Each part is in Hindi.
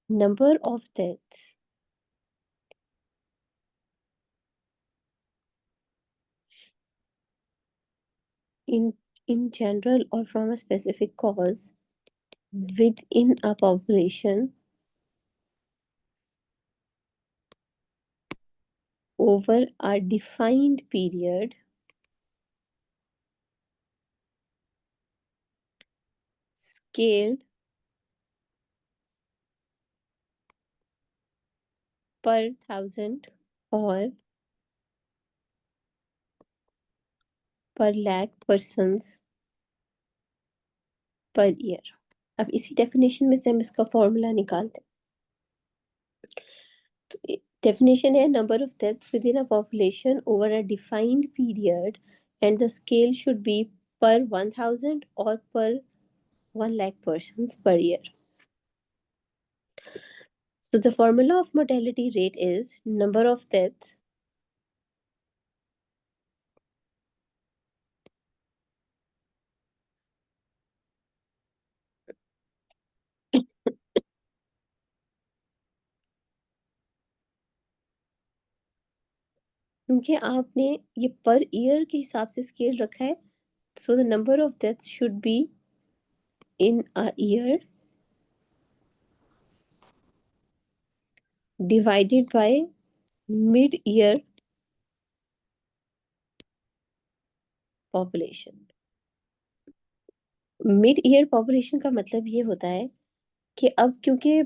Number of deaths in in general or from a specific cause within a population over a defined period scaled per thousand or per lakh persons per year. अब इसी डेफिनेशन में से हम इसका फॉर्मूला निकालते हैं। तो डेफिनेशन है number of deaths with in a population over a defined period and the scale should be पर 1000 और पर 1 lakh persons per year. So the formula of mortality rate is number of deaths क्योंकि आपने ये पर ईयर के हिसाब से स्केल रखा है, so the number of deaths should be in a year divided by mid year population. Mid year population का मतलब ये होता है कि अब क्योंकि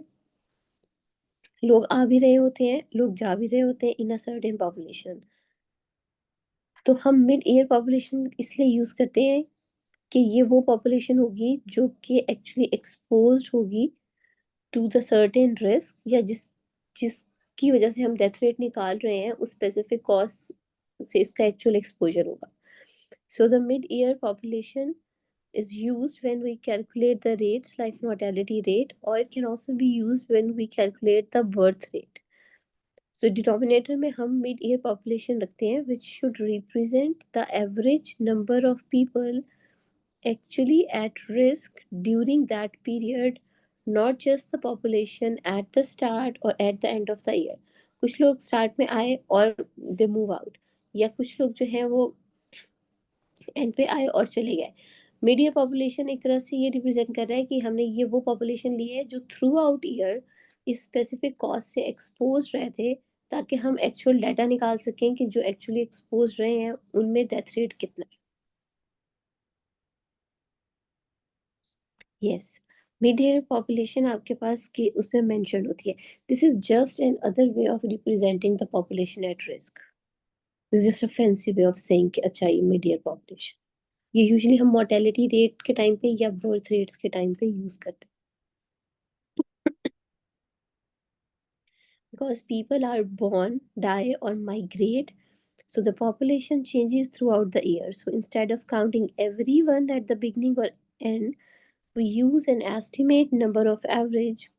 लोग आ भी रहे होते हैं, लोग जा भी रहे होते हैं इन अ सर्टेन पॉपुलेशन, तो हम मिड ईयर पॉपुलेशन इसलिए यूज करते हैं कि ये वो पॉपुलेशन होगी जो कि एक्चुअली एक्सपोज्ड होगी टू द सर्टेन रिस्क, या जिसकी वजह से हम डेथ रेट निकाल रहे हैं उस स्पेसिफिक कॉज से इसका एक्चुअल एक्सपोजर होगा। So the mid year population is used when we calculate the rates like mortality rate, or it can also be used when we calculate the birth rate. So denominator में हम mid year population रखते हैं which should represent the average number of people actually at risk during that period, not just the population at the start or at the end of the year. कुछ लोग स्टार्ट में आए और दे मूव आउट, या कुछ लोग जो हैं वो एंड पे आए और चले गए। मिड ईयर पॉपुलेशन एक तरह से ये रिप्रेजेंट कर रहा है कि हमने ये वो पॉपुलेशन ली है जो थ्रू आउट ईयर इस स्पेसिफिक कॉज से एक्सपोज रहे थे, ताकि हम एक्चुअल डाटा निकाल सकें कि जो एक्चुअली एक्सपोज रहे हैं उनमें डेथ रेट कितना है। यस, मिड ईयर पॉपुलेशन आपके पास की उसमें मेंशन होती है। This is just an other way of representing the population at risk. This is just a fancy way of saying कि अच्छा ये मिड ईयर पॉपुलेशन, ये यूजुअली हम मोर्टेलिटी रेट के टाइम पे या बर्थ रेट्स के टाइम पे यूज करते हैं। Because people are born, die, or migrate, so the population changes throughout the year. So instead of counting everyone at the beginning or end, we use an estimate number of average.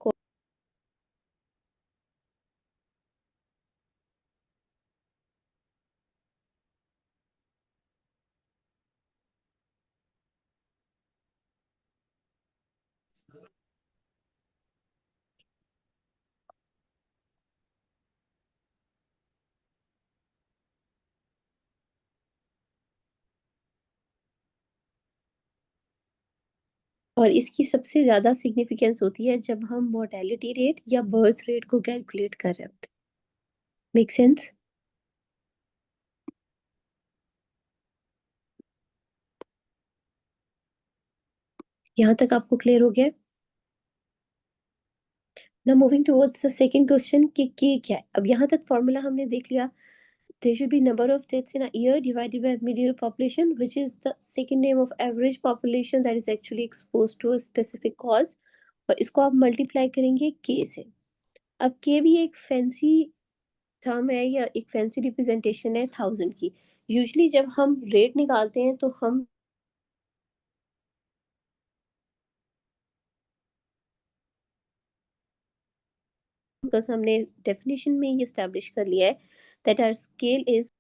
और इसकी सबसे ज़्यादा सिग्निफिकेंस होती है जब हम मोर्टेलिटी रेट या बर्थ रेट को कैलकुलेट कर रहे होते हैं। Make sense? यहाँ तक आपको क्लियर हो गया? Now moving towards the second question कि क्या है। अब यहाँ तक फॉर्मूला हमने देख लिया, there should be number of deaths in a year divided by median population, which is the second name of average population that is actually exposed to a specific cause, और इसको आप मल्टीप्लाई करेंगे k से। अब k भी एक फैंसी टर्म है या एक फैंसी रिप्रेजेंटेशन है 1000 की। यूजुअली जब हम रेट निकालते हैं तो हम, बिकॉज हमने डेफिनेशन में ये एस्टेब्लिश कर लिया है that our scale is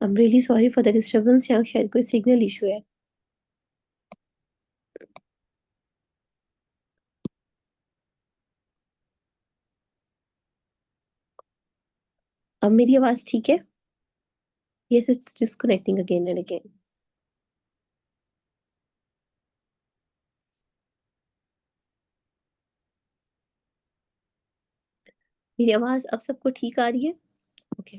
I am really sorry for the disturbance, यहाँ शायद कोई सिग्नल इशू है। अब मेरी आवाज ठीक है? Yes, it's disconnecting again and again. मेरी आवाज अब सबको ठीक आ रही है? Okay,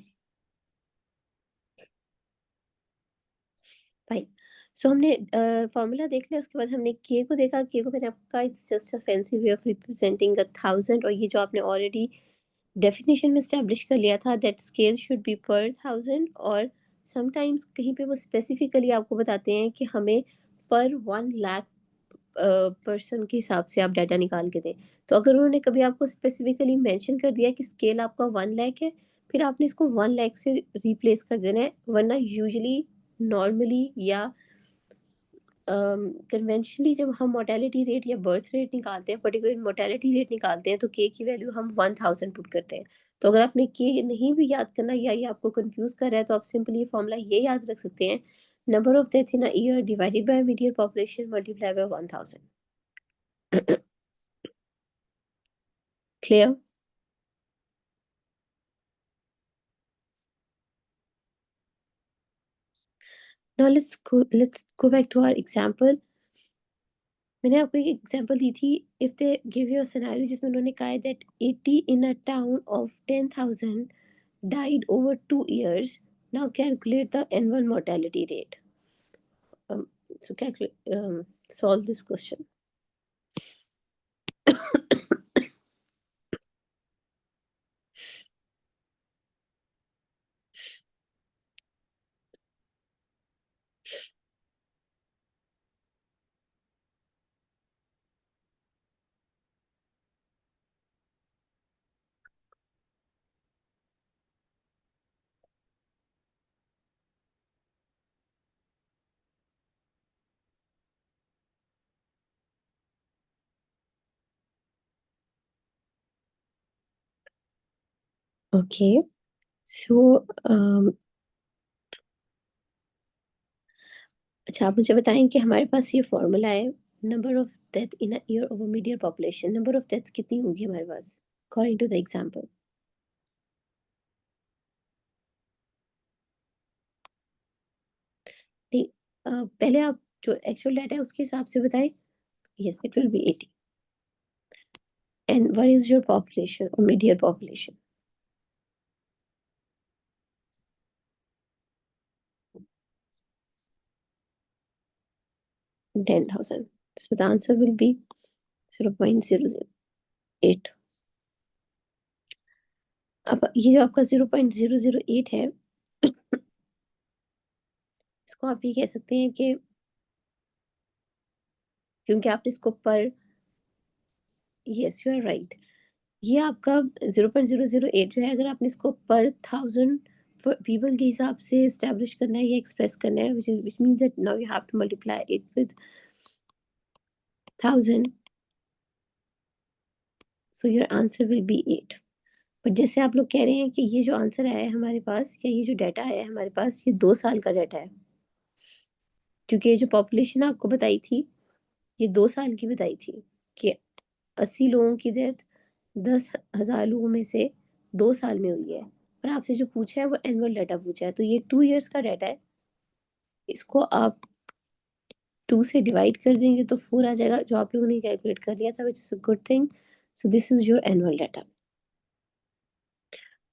fine. सो हमने फॉर्मूला देख लिया, उसके बाद हमने के को देखा। के को मैंने आपका it's just a fancy way of representing 1000, और ये जो आपने ऑलरेडी डेफिनेशन में स्टैब्लिश कर लिया था दैट स्केल शुड बी पर 1000, और समटाइम्स कहीं पे वो स्पेसिफिकली आपको बताते हैं कि हमें पर 1 लाख पर्सन के हिसाब से आप डाटा निकाल के दें। तो अगर उन्होंने कभी आपको स्पेसिफिकली मेंशन कर दिया कि स्केल आपका 1 लाख है, फिर आपने इसको 1 लाख से रिप्लेस कर देना है, वरना यूजली नॉर्मली या कन्वेंशनली जब हम मोर्टेलिटी रेट या बर्थ रेट निकालते हैं, पर्टिकुलर मोर्टेलिटी रेट निकालते हैं, तो के की वैल्यू हम 1000 पुट करते हैं। तो अगर आपने के नहीं भी याद करना या ये आपको कंफ्यूज कर रहा है, तो आप सिंपली ये फॉर्मूला ये याद रख सकते हैं, number of death in a year divided by median population multiply by 1000। Clear? Now let's go back to our example. मैंने आपको एक एग्जांपल दी थी, if they give you a scenario जिसमें उन्होंने कहा है that 80 in a town of 10,000 died over 2 years. Now calculate the annual mortality rate. Um, so calculate, solve this question. Okay. So अच्छा, आप मुझे बताएं कि हमारे पास ये फॉर्मूला है, number of death in a year of a median population. Number of deaths कितनी होगी हमारे पास अकॉर्डिंग टू द एग्जांपल? नहीं, पहले आप जो एक्चुअल डेटा है उसके हिसाब से बताएं। Yes, it will be 80। And what is your population और median population? 10,000। So the answer will be 0.008। अब ये जो आपका 0.008 है, इसको आप ये कह सकते हैं कि क्योंकि आपने इसको पर, यस यू आर राइट, ये आपका 0.008 जो है, अगर आपने इसको पर 1000 पीपल के हिसाब से स्टैब्लिश करना है या एक्सप्रेस करना है, which means that now you have to multiply it with 1000, so your answer will B 8। But जैसे आप लोग कह रहे हैं कि ये जो आंसर आया है हमारे पास, या ये जो डाटा आया है हमारे पास, ये 2 साल का डाटा है, क्योंकि ये जो पॉपुलेशन आपको बताई थी, ये 2 साल की बताई थी कि 80 लोगों की डेथ 10,000 लोगों में से 2 साल में हुई है। पर आपसे जो पूछा है वो एनुअल डाटा पूछा है, तो ये 2 इयर्स का डाटा है। इसको आप 2 से डिवाइड कर देंगे तो 4 आ जाएगा, जो आप लोगों ने कैलकुलेट कर लिया था, which is a good thing. So this is your annual data.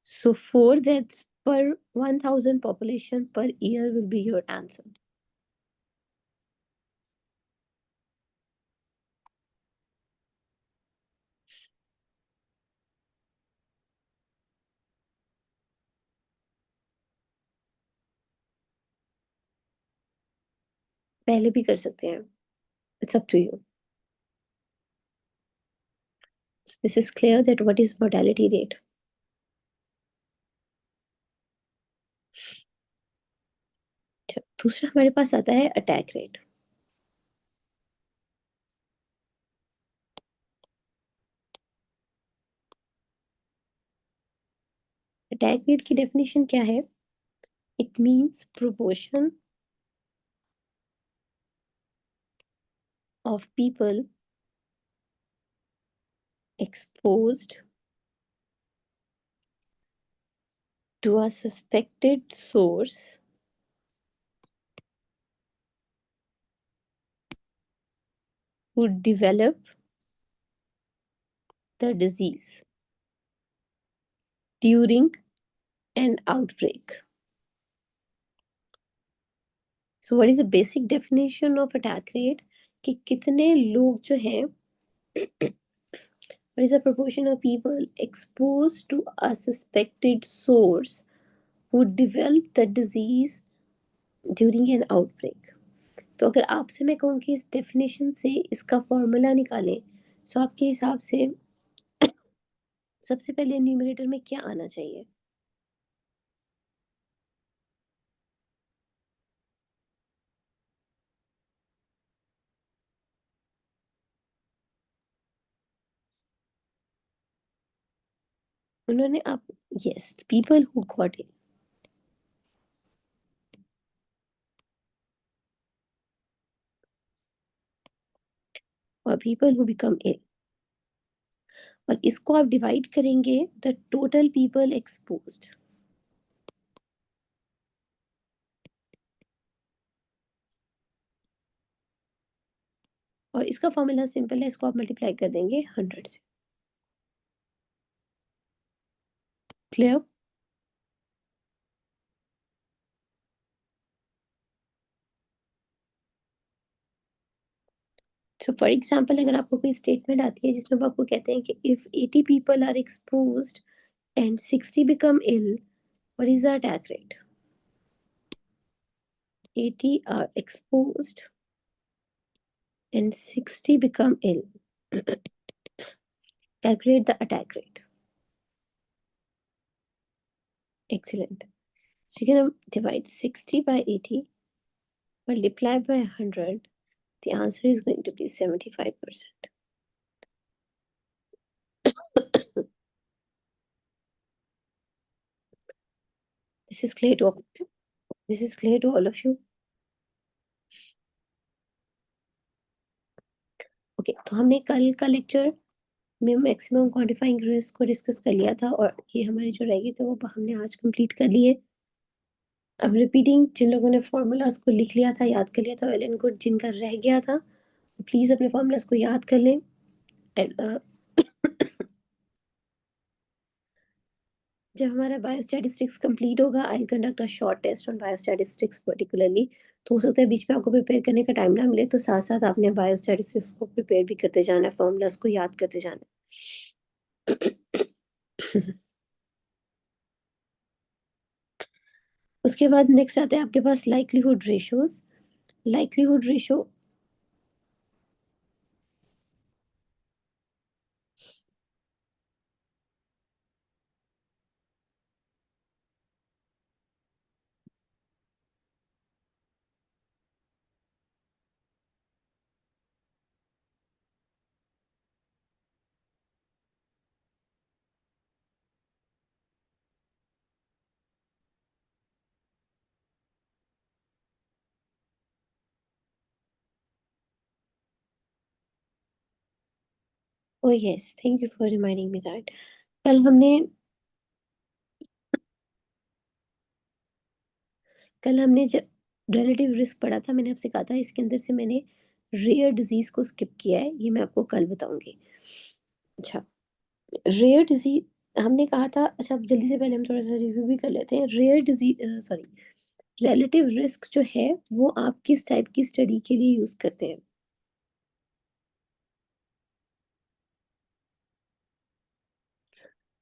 So 4 deaths per 1000 population per year will be your answer. पहले भी कर सकते हैं, it's up to you. So this is clear that what is mortality rate. अच्छा, दूसरा हमारे पास आता है अटैक रेट। अटैक रेट की डेफिनेशन क्या है? It means proportion of people exposed to a suspected source would develop the disease during an outbreak. So what is the basic definition of attack rate? कि कितने लोग जो हैं, what is the proportion of people exposed to a suspected source would develop the disease during an outbreak. तो अगर आपसे मैं कहूँ कि इस डेफिनेशन से इसका फॉर्मूला निकालें, तो आपके हिसाब से सबसे पहले न्यूमरेटर में क्या आना चाहिए? उन्होंने आप yes, people who got it और पीपल हु बिकम इल, और इसको आप डिवाइड करेंगे द टोटल पीपल एक्सपोज्ड। और इसका फॉर्मूला सिंपल है, इसको आप मल्टीप्लाई कर देंगे 100 से। क्लियर? सो फॉर एग्जांपल अगर आपको कोई स्टेटमेंट आती है जिसमें वो आपको कहते हैं कि if 80 people are exposed and 60 become ill, what is the attack rate? 80 are exposed and 60 become ill. Calculate the attack rate. Excellent. So you're going to divide 60 by 80, multiply by 100. The answer is going to be 75%. This is clear to all of you. This is clear to all of you. Okay, तो हमने कल का लेक्चर में मैक्सिमम क्वांटिफाइंग रिस्क को डिस्कस कर लिया था, और ये हमारी जो रह गई थी वो हमने आज कंप्लीट कर लिए। अब रिपीटिंग, जिन लोगों ने फॉर्मूलाज को लिख लिया था, याद कर लिया था, वेल एंड गुड। जिनका रह गया था प्लीज अपने फॉर्मूलाज को याद कर लें। जब हमारा बायोस्टैटिस्टिक्स कंप्लीट होगा, I conduct a short test on biostatistics particularly. तो हो सकता है बीच में आपको प्रिपेयर करने का टाइम ना मिले, तो साथ साथ आपने बायोस्टैटिस्टिक्स को प्रिपेयर भी करते जाना है, फॉर्मूलाज को याद करते जाना है। उसके बाद नेक्स्ट आते हैं आपके पास likelihood ratios. Likelihood ratio oh yes, thank you for reminding me that. कल हमने जब रिलेटिव रिस्क पढ़ा था, मैंने आपसे कहा था इसके अंदर से मैंने रेयर डिजीज को स्किप किया है, ये मैं आपको कल बताऊंगी। अच्छा, रेयर डिजीज हमने कहा था। अच्छा, अब जल्दी से पहले हम थोड़ा सा रिव्यू भी कर लेते हैं। Rare disease, sorry, relative risk जो है वो आप किस टाइप की स्टडी के लिए यूज करते हैं?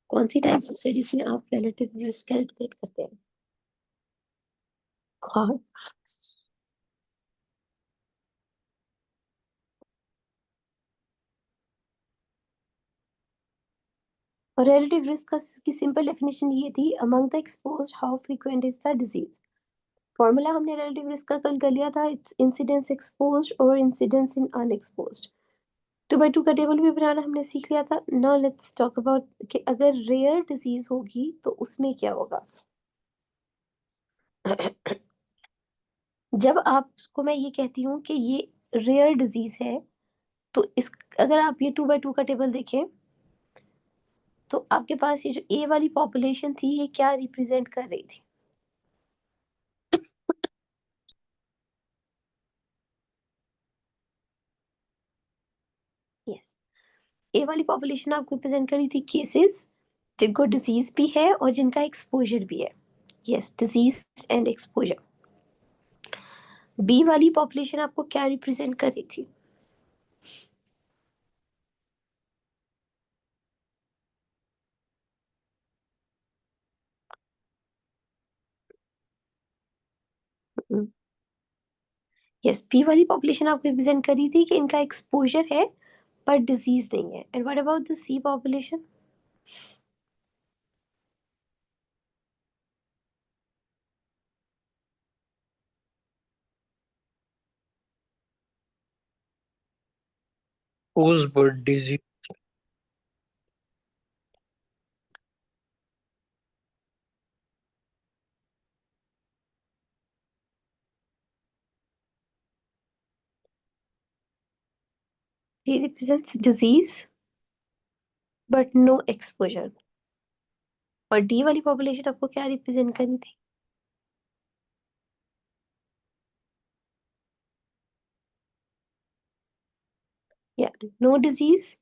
कौन सी टाइप की स्टडीज में आप रिलेटिव रिस्क कैलकुलेट करते हैं? हाँ, और रिलेटिव रिस्क का की सिंपल डेफिनेशन ये थी, among the exposed how frequent is the disease. Formula हमने रिलेटिव रिस्क का कल कर लिया था, इट्स इंसिडेंस एक्सपोज्ड और इंसिडेंस इन अनएक्सपोज्ड। 2 by 2 का टेबल भी बनाना हमने सीख लिया था। नाउ लेट्स टॉक अबाउट कि अगर रेयर डिजीज होगी तो उसमें क्या होगा। जब आपको मैं ये कहती हूँ कि ये रेयर डिजीज है, तो इस अगर आप ये 2 by 2 का टेबल देखें, तो आपके पास ये जो ए वाली पॉपुलेशन थी, ये क्या रिप्रेजेंट कर रही थी? यस, ए वाली पॉपुलेशन आपको रिप्रेजेंट कर रही थी केसेस जिनको डिजीज भी है और जिनका एक्सपोजर भी है। Yes, disease and exposure. B वाली पॉपुलेशन आपको क्या रिप्रेजेंट कर रही थी? यस, बी वाली पॉपुलेशन आपको रिप्रेजेंट कर रही थी कि इनका एक्सपोजर है पर डिजीज नहीं है। And what about the C population? Whose but disease C represents disease but no exposure. और डी वाली पॉपुलेशन आपको क्या रिप्रेजेंट करी थी? या नो डिजीज,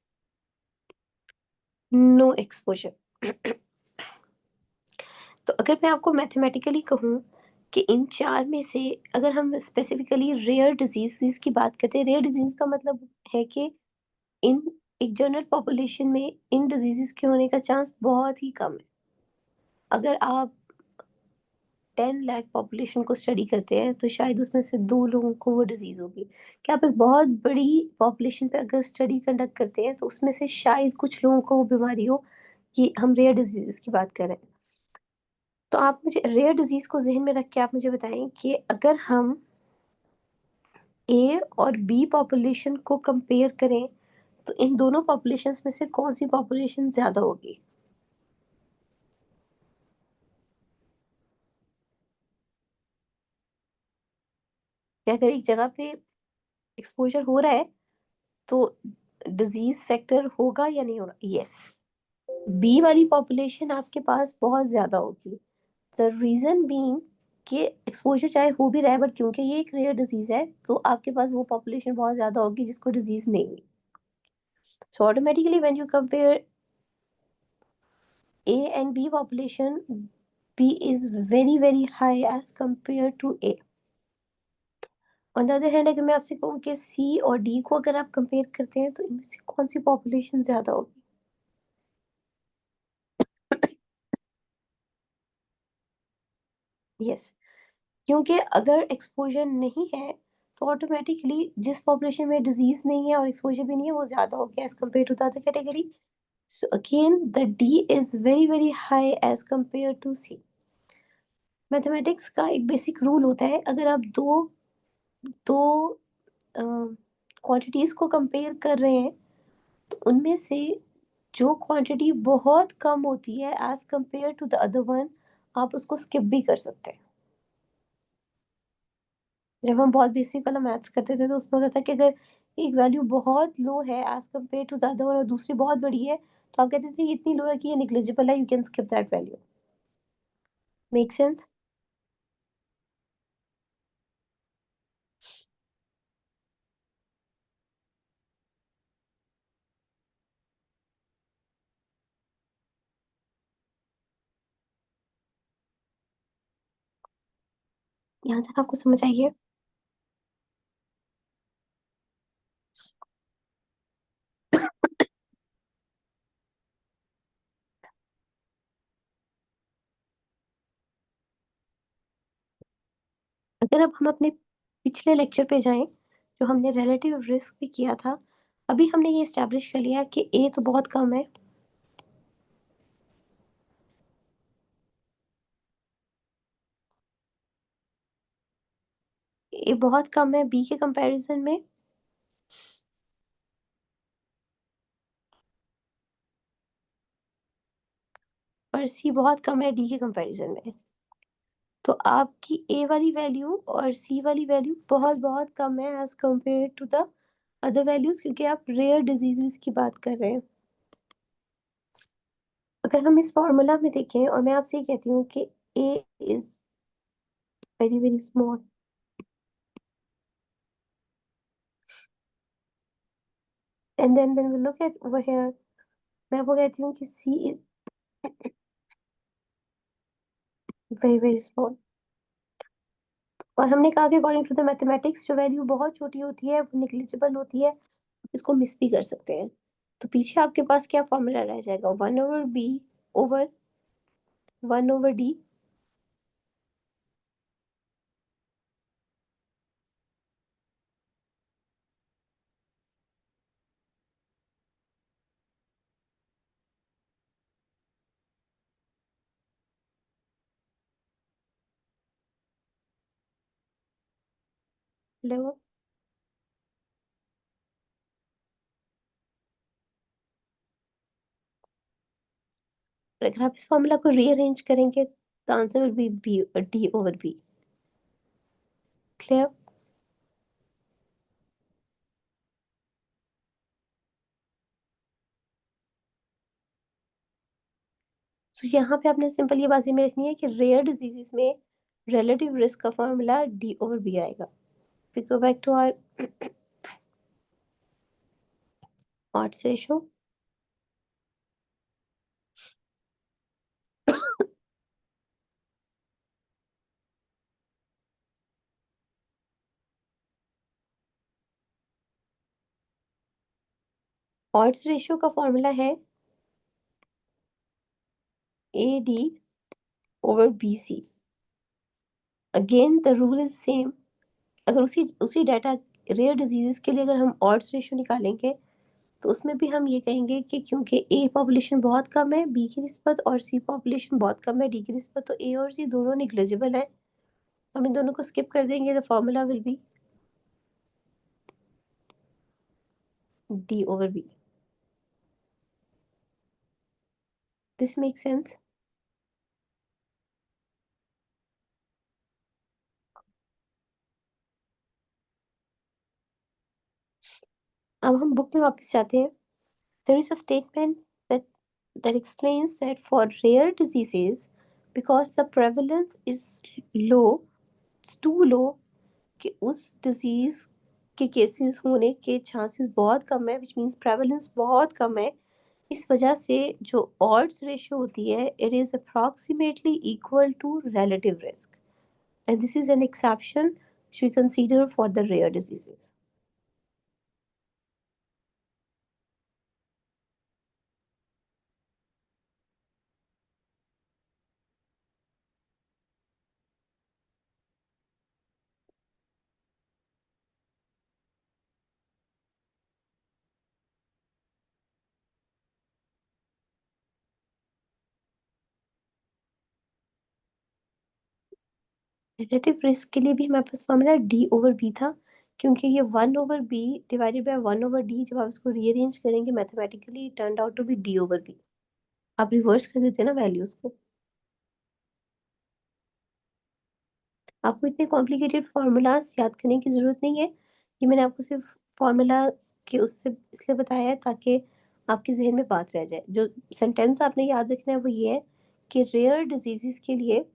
नो एक्सपोजर। तो अगर मैं आपको मैथमेटिकली कहूँ कि इन चार में से अगर हम स्पेसिफिकली रेयर डिजीज की बात करते हैं, रेयर डिजीज का मतलब है कि इन एक जनरल पॉपुलेशन में इन डिजीजेस के होने का चांस बहुत ही कम है। अगर आप 10 लाख पॉपुलेशन को स्टडी करते हैं तो शायद उसमें से 2 लोगों को वो डिजीज होगी। क्या आप एक बहुत बड़ी पॉपुलेशन पे अगर स्टडी कंडक्ट करते हैं तो उसमें से शायद कुछ लोगों को वो बीमारी हो। कि हम रेयर डिजीज की बात कर रहे हैं। तो आप मुझे रेयर डिजीज को जहन में रख के आप मुझे बताएं कि अगर हम ए और बी पॉपुलेशन को कंपेयर करें तो इन दोनों पॉपुलेशंस में से कौन सी पॉपुलेशन ज्यादा होगी? क्या अगर एक जगह पे एक्सपोजर हो रहा है तो डिजीज फैक्टर होगा या नहीं होगा? यस, बी वाली पॉपुलेशन आपके पास बहुत ज्यादा होगी। द रीजन बीइंग कि एक्सपोजर चाहे हो भी रहा है बट क्योंकि ये एक रेयर डिजीज है तो आपके पास वो पॉपुलेशन बहुत ज्यादा होगी जिसको डिजीज नहीं हुई। So automatically when you compare A and B population, B is very very high as compared to A. On the other hand अगर मैं आपसे कहूँ कि C और D को अगर आप कंपेयर करते हैं तो इनमें से कौन सी पॉपुलेशन ज्यादा होगी? यस, क्योंकि अगर एक्सपोजर नहीं है तो ऑटोमेटिकली जिस पॉपुलेशन में डिजीज नहीं है और एक्सपोजर भी नहीं है वो ज्यादा होगी as compare to the other category. So again the D is very very high as compare to C। Mathematics का एक बेसिक रूल होता है, अगर आप दो दो क्वांटिटीज को कंपेयर कर रहे हैं तो उनमें से जो क्वांटिटी बहुत कम होती है as compare to the other one, आप उसको स्किप भी कर सकते हैं। जब हम बहुत बेसिक वाला मैथ्स करते थे तो उसमें होता था कि अगर एक वैल्यू बहुत लो है as compare to the other one और दूसरी बहुत बड़ी है तो आप कहते थे ये इतनी लो है कि ये निग्लिजिबल है, you can skip that value. Make sense? यहाँ तक आपको समझ आई है? अगर अब हम अपने पिछले लेक्चर पे जाएं जो हमने रिलेटिव रिस्क पे किया था, अभी हमने ये एस्टेब्लिश कर लिया कि ए तो बहुत कम है। ए बहुत कम है बी के कंपैरिजन में, और सी बहुत कम है डी के कंपैरिजन में। तो आपकी ए वाली वैल्यू और सी वाली वैल्यू बहुत बहुत कम है as compare to the other values, क्योंकि आप रेयर डिजीजेस की बात कर रहे हैं। अगर हम इस फॉर्मूला में देखें और मैं आपसे ये कहती हूँ कि a is very very small, and then when we look at over here, मैं वो कहती हूँ कि C is very very small, और हमने कहा कि अकॉर्डिंग टू द मैथमेटिक्स जो वैल्यू बहुत छोटी होती है वो निग्लिजिबल होती है, इसको मिस भी कर सकते हैं। तो पीछे आपके पास क्या फॉर्मूला रह जाएगा, 1/b ओवर 1/d। लो, अगर आप इस फॉर्मूला को रीअरेंज करेंगे तो answer will be B D over B. Clear? So यहाँ पे आपने सिंपल ये बाजी में रखनी है कि रेयर डिजीजेस में रिलेटिव रिस्क का फॉर्मूला डी ओवर बी आएगा। We go back to our odds ratio. odds ratio का फॉर्मूला है A D over B C. Again the rule is same. अगर उसी उसी डाटा रेयर डिजीजेस के लिए अगर हम ऑड्स रेशो निकालेंगे तो उसमें भी हम ये कहेंगे कि क्योंकि ए पॉपुलेशन बहुत कम है बी की निस्बत और सी पॉपुलेशन बहुत कम है डी की निस्बत, तो ए और सी दोनों निग्लिजिबल है, हम इन दोनों को स्किप कर देंगे। The formula will be D over B. This make sense? अब हम बुक में वापस जाते हैं। There is a statement that that explains that for rare diseases, because the prevalence is low, it's too low, कि उस डिजीज के केसेस होने के चांसेस बहुत कम है, विच मीन्स प्रेवलेंस बहुत कम है। इस वजह से जो ऑड्स रेशियो होती है it is approximately equal to relative risk, and this is an exception which we consider for the rare diseases. Relative risk के लिए भी हमारे पास फॉर्मूला डी ओवर बी था, क्योंकि ये 1/b डिवाइडेड बाय 1/d, जब आप इसको रीअरेंज करेंगे mathematically turn out to be D over B. आप रिवर्स कर देते हैं ना वैल्यूज को। आपको इतने कॉम्प्लिकेटेड फार्मूलाज याद करने की ज़रूरत नहीं है। ये मैंने आपको सिर्फ फार्मूला के उससे इसलिए बताया है ताकि आपके जहन में बात रह जाए। जो सेंटेंस आपने याद रखना है वो ये है कि रेयर डिजीजेस के लिए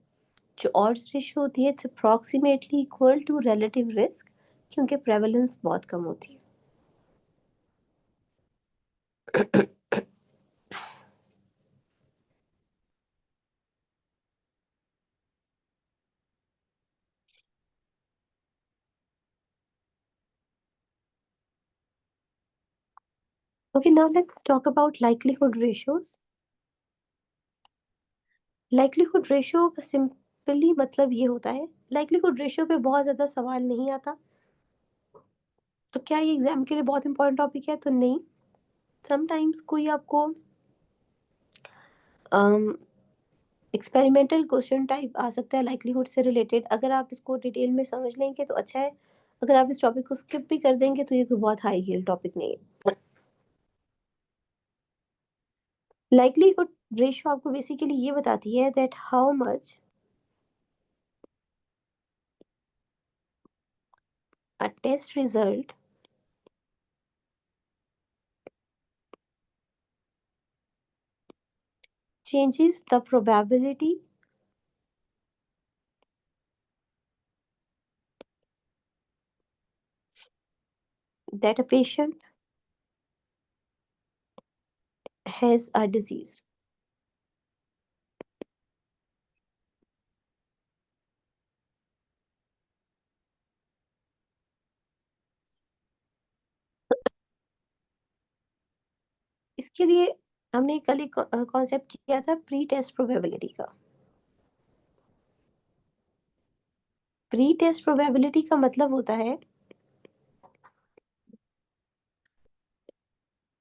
जो ऑड्स रेशियो होती है it's approximately equal to relative risk, क्योंकि प्रेवलेंस बहुत कम होती है। Okay, now let's talk about likelihood ratios. Likelihood ratio का सिंपली मतलब ये होता है, लाइक्लीहुड रेशियो पे बहुत ज़्यादा सवाल नहीं आता। तो क्या ये एग्जाम के लिए बहुत इंपॉर्टेंट टॉपिक है? तो नहीं। समटाइम्स कोई आपको एक्सपेरिमेंटल क्वेश्चन टाइप आ सकता है लाइक्लीहुड से रिलेटेड, अगर आप इसको डिटेल में समझ लेंगे तो अच्छा है। अगर आप इस टॉपिक को स्किप भी कर देंगे तो ये कोई बहुत हाई हील टॉपिक नहीं है। लाइक्लीहुड रेशियो आपको बेसिकली ये बताती है that how much A test result changes the probability that a patient has a disease. इसके लिए हमने कल एक कॉन्सेप्ट किया था प्री टेस्ट प्रोबेबिलिटी का। प्री टेस्ट प्रोबेबिलिटी का मतलब होता है,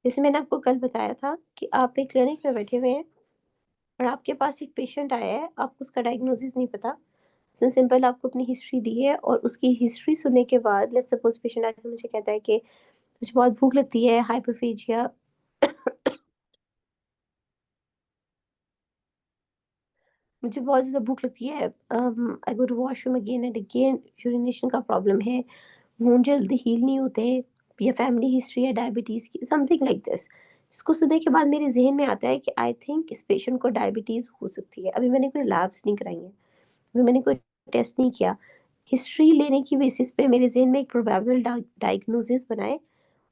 जैसे मैंने आपको कल बताया था कि आप एक क्लिनिक में बैठे हुए हैं और आपके पास एक पेशेंट आया है, आपको उसका डायग्नोसिस नहीं पता। उसने सिंपल आपको अपनी हिस्ट्री दी है और उसकी हिस्ट्री सुनने के बाद लेट्स सपोज पेशेंट आके मुझे कहता है कि मुझे बहुत भूख लगती है, हाइपरफेजिया, मुझे बहुत ज़्यादा भूख लगती है, I go to washroom again and again, urination का प्रॉब्लम है, वुंड जल्दी हील नहीं होते, या फैमिली हिस्ट्री है डायबिटीज़ की, समथिंग लाइक दिस। इसको सुनने के बाद मेरे ज़हन में आता है कि आई थिंक इस पेशेंट को डायबिटीज़ हो सकती है। अभी मैंने कोई लैब्स नहीं कराई हैं, अभी मैंने कोई टेस्ट नहीं किया। हिस्ट्री लेने की बेसिस पे मेरे ज़हन में एक प्रोबेबल डायग्नोसिस बनाए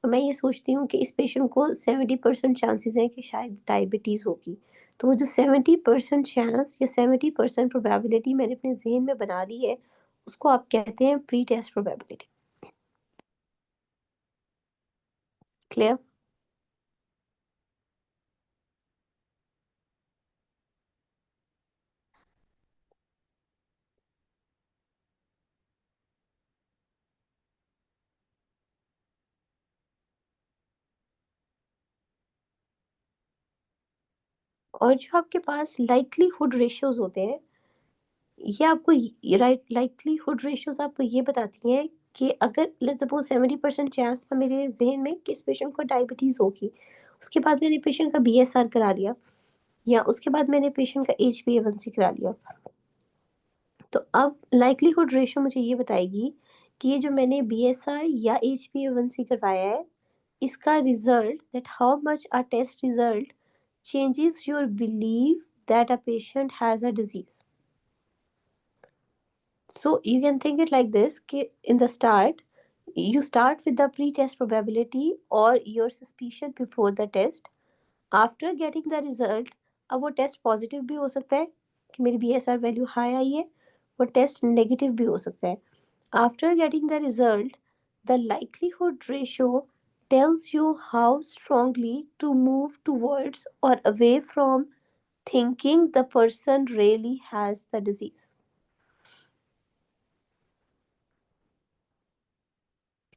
और मैं ये सोचती हूँ कि इस पेशेंट को 70% चांसेस हैं कि शायद डायबिटीज़ होगी। तो वो जो 70% चांस या 70% प्रोबेबिलिटी मैंने अपने ज़हन में बना ली है, उसको आप कहते हैं प्री टेस्ट प्रोबेबिलिटी। क्लियर? और जो आपके पास लाइक्लीहुड रेशियोज़ होते हैं, ये आपको राइट लाइक्लीहुड रेशियोज़ आपको ये बताती हैं कि अगर लेट्स सपोज 70% चांस था मेरे ज़हन में कि इस पेशेंट को डायबिटीज़ होगी। उसके बाद मैंने पेशेंट का बीएसआर करा लिया या उसके बाद मैंने पेशेंट का एचबीएवंसी करा लिया। तो अब लाइक्लीहुड रेशियो मुझे ये बताएगी कि ये जो मैंने बीएसआर या एचबीएवंसी करवाया है, इसका result that how much a test result changes your belief that a patient has a disease. So you can think it like this: कि in the start, you start with the pre-test probability or your suspicion before the test. After getting the result, अब वो टेस्ट पॉजिटिव भी हो सकता है कि मेरी बीएसआर वैल्यू हाई आई है, वो टेस्ट नेगेटिव भी हो सकता है। After getting the result, the likelihood ratio tells you how strongly to move towards or away from thinking the person really has the disease.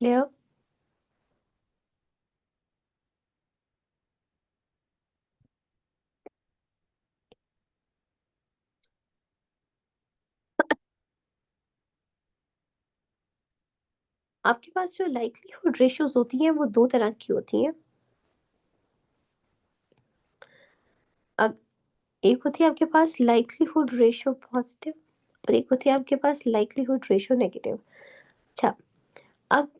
Clear? आपके पास जो लाइक्लीहुड रेशियोज होती हैं वो दो तरह की होती हैं। अग- एक होती है आपके पास लाइक्लीहुड रेशियो पॉजिटिव और एक होती है आपके पास लाइक्लीहुड रेशियो नेगेटिव। अच्छा, अब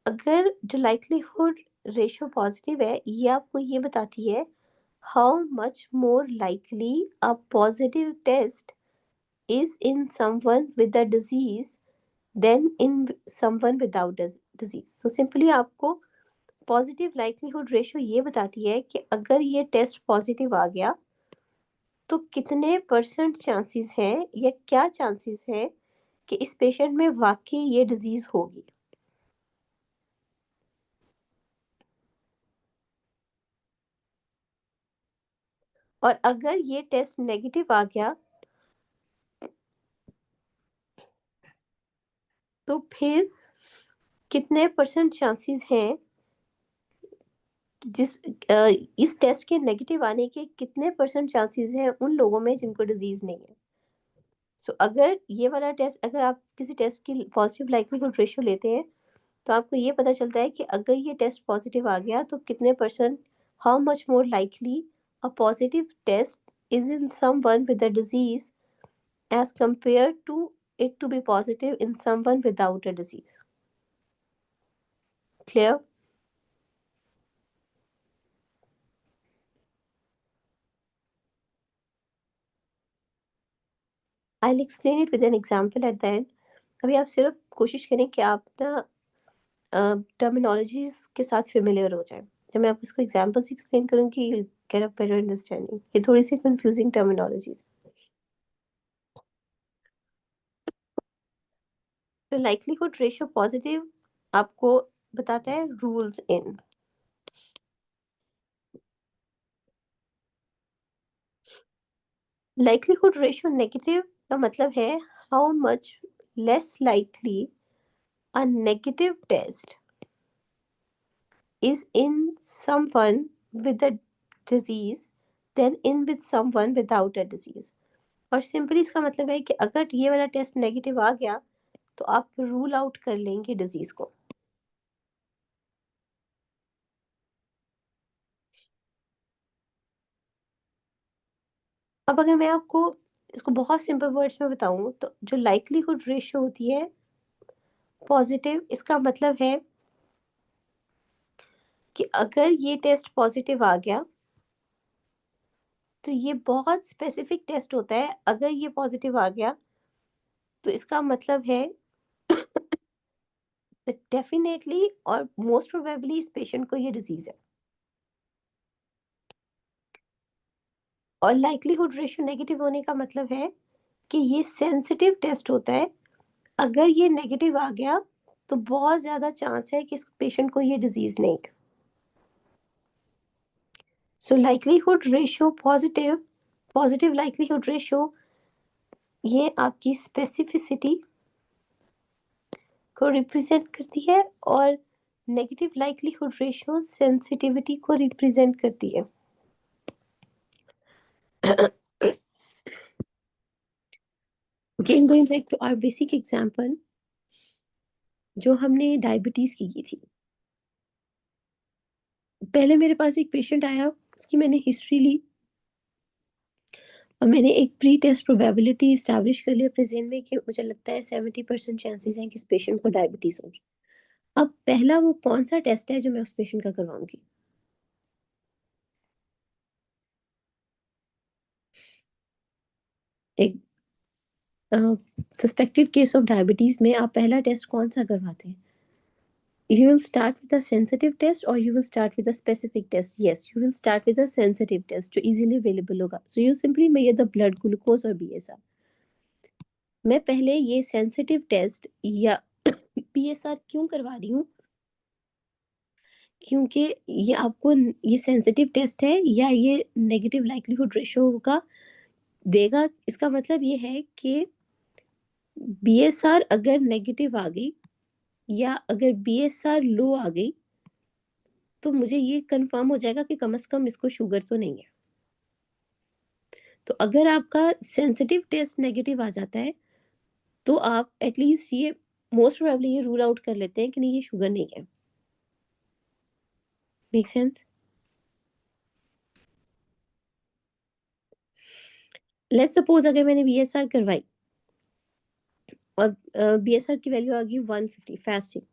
अगर जो लाइक्लीहुड रेशियो पॉजिटिव है, ये आपको ये बताती है how much more likely a positive test is in someone with a disease than in someone without disease. So simply आपको पॉजिटिव लाइक्लीहुड रेशियो ये बताती है कि अगर ये टेस्ट पॉजिटिव आ गया तो कितने परसेंट चांसेस हैं या क्या चांसेस हैं कि इस पेशेंट में वाकई ये डिजीज होगी। और अगर ये टेस्ट नेगेटिव आ गया तो फिर कितने परसेंट चांसेस हैं, जिस इस टेस्ट के नेगेटिव आने के कितने परसेंट चांसेस हैं उन लोगों में जिनको डिजीज नहीं है। सो अगर ये वाला टेस्ट, अगर आप किसी टेस्ट की पॉजिटिव लाइक्लीहुड रेशियो लेते हैं तो आपको ये पता चलता है कि अगर ये टेस्ट पॉजिटिव आ गया तो कितने percent, how much more likely a positive test is in someone with a disease as compare to it to be positive in someone without a disease. Clear? I'll explain it with an example at the end. अभी आप सिर्फ कोशिश करें कि आप ना टर्मिनोलॉजीज के साथ फेमिलियर हो जाएं। जब मैं आपको इसको एग्जांपल से एक्सप्लेन करूंगी you get a better understanding. ये थोड़ी सी कंफ्यूजिंग टर्मिनोलॉजीज। तो लाइक्लीहुड रेशियो पॉजिटिव आपको बताता है rules in. Likelihood ratio negative का मतलब है how much less likely a negative test is in someone with a disease than in with someone without a disease। और सिंपली इसका मतलब है कि अगर ये वाला टेस्ट नेगेटिव आ गया तो आप रूल आउट कर लेंगे डिजीज को। अब अगर मैं आपको इसको बहुत सिंपल वर्ड्स में बताऊं तो जो लाइक्लीहुड रेशियो होती है पॉजिटिव, इसका मतलब है कि अगर ये टेस्ट पॉजिटिव आ गया तो ये बहुत स्पेसिफिक टेस्ट होता है। अगर ये पॉजिटिव आ गया तो इसका मतलब है डेफिनेटली और मोस्ट प्रोबेबली इस पेशेंट को ये डिजीज है। और लाइक्लीहुड रेशियो नेगेटिव होने का मतलब है कि ये सेंसिटिव टेस्ट होता है। अगर ये नेगेटिव आ गया तो बहुत ज्यादा चांस है कि इस पेशेंट को ये डिजीज नहीं है। So likelihood ratio positive, positive likelihood ratio ये आपकी स्पेसिफिसिटी को रिप्रेजेंट करती है और नेगेटिव लाइक्लीहुड रेशियो सेंसिटिविटी को रिप्रेजेंट करती है। Again, going back to our basic example, जो हमने डायबिटीज की थी। पहले मेरे पास एक पेशेंट आया, उसकी मैंने हिस्ट्री ली और मैंने एक प्री टेस्ट प्रोबेबिलिटी इस्टेब्लिश कर ली अपने जेन में कि मुझे लगता है 70% चांसेस हैं कि इस पेशेंट को डायबिटीज होगी। अब पहला वो कौन सा टेस्ट है जो मैं उस पेशेंट का करवाऊंगी? एक सस्पेक्टेड केस ऑफ डायबिटीज में आप पहला टेस्ट कौन सा करवाते हैं? You will start with a sensitive test or you will start with a specific test? Yes, you will start with a sensitive test जो easily available होगा. So you simply measure the blood glucose और BSR। मैं पहले ये सेंसिटिव टेस्ट या BSR क्यों करवा रही हूँ? क्योंकि ये आपको ये सेंसिटिव टेस्ट है या ये नेगेटिव लाइक्लीहुड रेशियो का देगा। इसका मतलब ये है कि BSR अगर नेगेटिव आ गई या अगर BSR लो आ गई तो मुझे ये कंफर्म हो जाएगा कि कम से कम इसको शुगर तो नहीं है। तो अगर आपका सेंसिटिव टेस्ट नेगेटिव आ जाता है तो आप एटलीस्ट ये मोस्ट प्रोबेबली ये रूल आउट कर लेते हैं कि नहीं ये शुगर नहीं है। Make sense? लेट्स सपोज अगर मैंने बीएसआर करवाई और बीएसआर की वैल्यू आ गई 150 फास्टिंग।